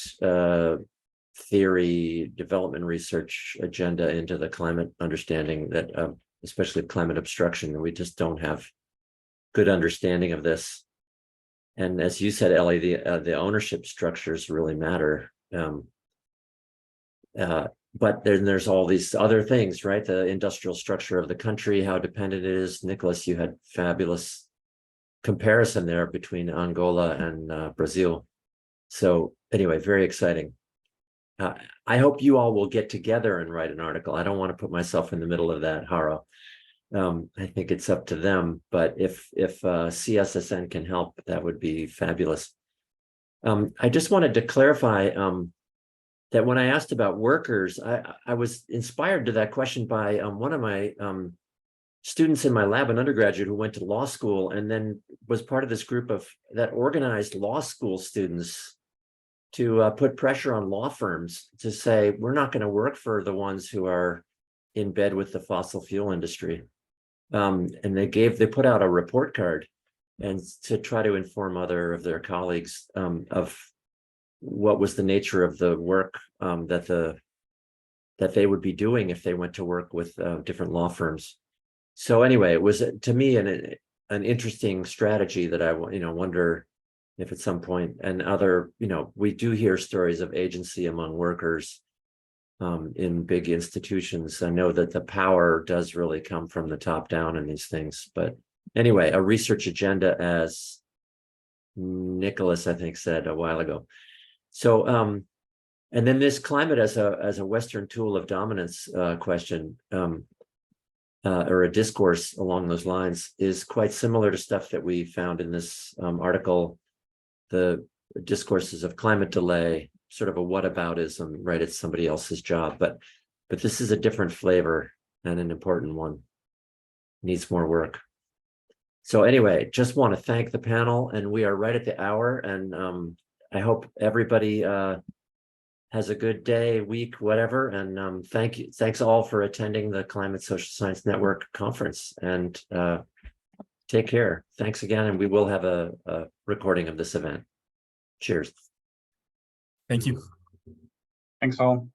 theory, development research agenda into the climate understanding that, especially climate obstruction. We just don't have good understanding of this. And as you said, Ellie, the ownership structures really matter. But then there's all these other things, right? The industrial structure of the country, how dependent it is. Nicolas, you had fabulous comparison there between Angola and Brazil. So anyway, very exciting. I hope you all will get together and write an article. I don't want to put myself in the middle of that, Haro. I think it's up to them. But if CSSN can help, that would be fabulous. I just wanted to clarify that when I asked about workers, I was inspired to that question by one of my students in my lab, an undergraduate who went to law school and then was part of this group that organized law school students to put pressure on law firms to say, we're not going to work for the ones who are in bed with the fossil fuel industry. And they put out a report card and to try to inform other of their colleagues of what was the nature of the work that they would be doing if they went to work with different law firms. So anyway, it was to me an interesting strategy that I wonder if at some point, and other, we do hear stories of agency among workers in big institutions. I know that the power does really come from the top down in these things. But anyway, a research agenda, as Nicolas, I think, said a while ago. So, and then this climate as a Western tool of dominance question, or a discourse along those lines, is quite similar to stuff that we found in this article, the discourses of climate delay, sort of a whataboutism, right? It's somebody else's job, but this is a different flavor and an important one. Needs more work. So anyway, just want to thank the panel, and we are right at the hour, and I hope everybody has a good day, week, whatever. And thanks all for attending the Climate Social Science Network conference, and take care. Thanks again. And we will have a recording of this event. Cheers. Thank you. Thanks all.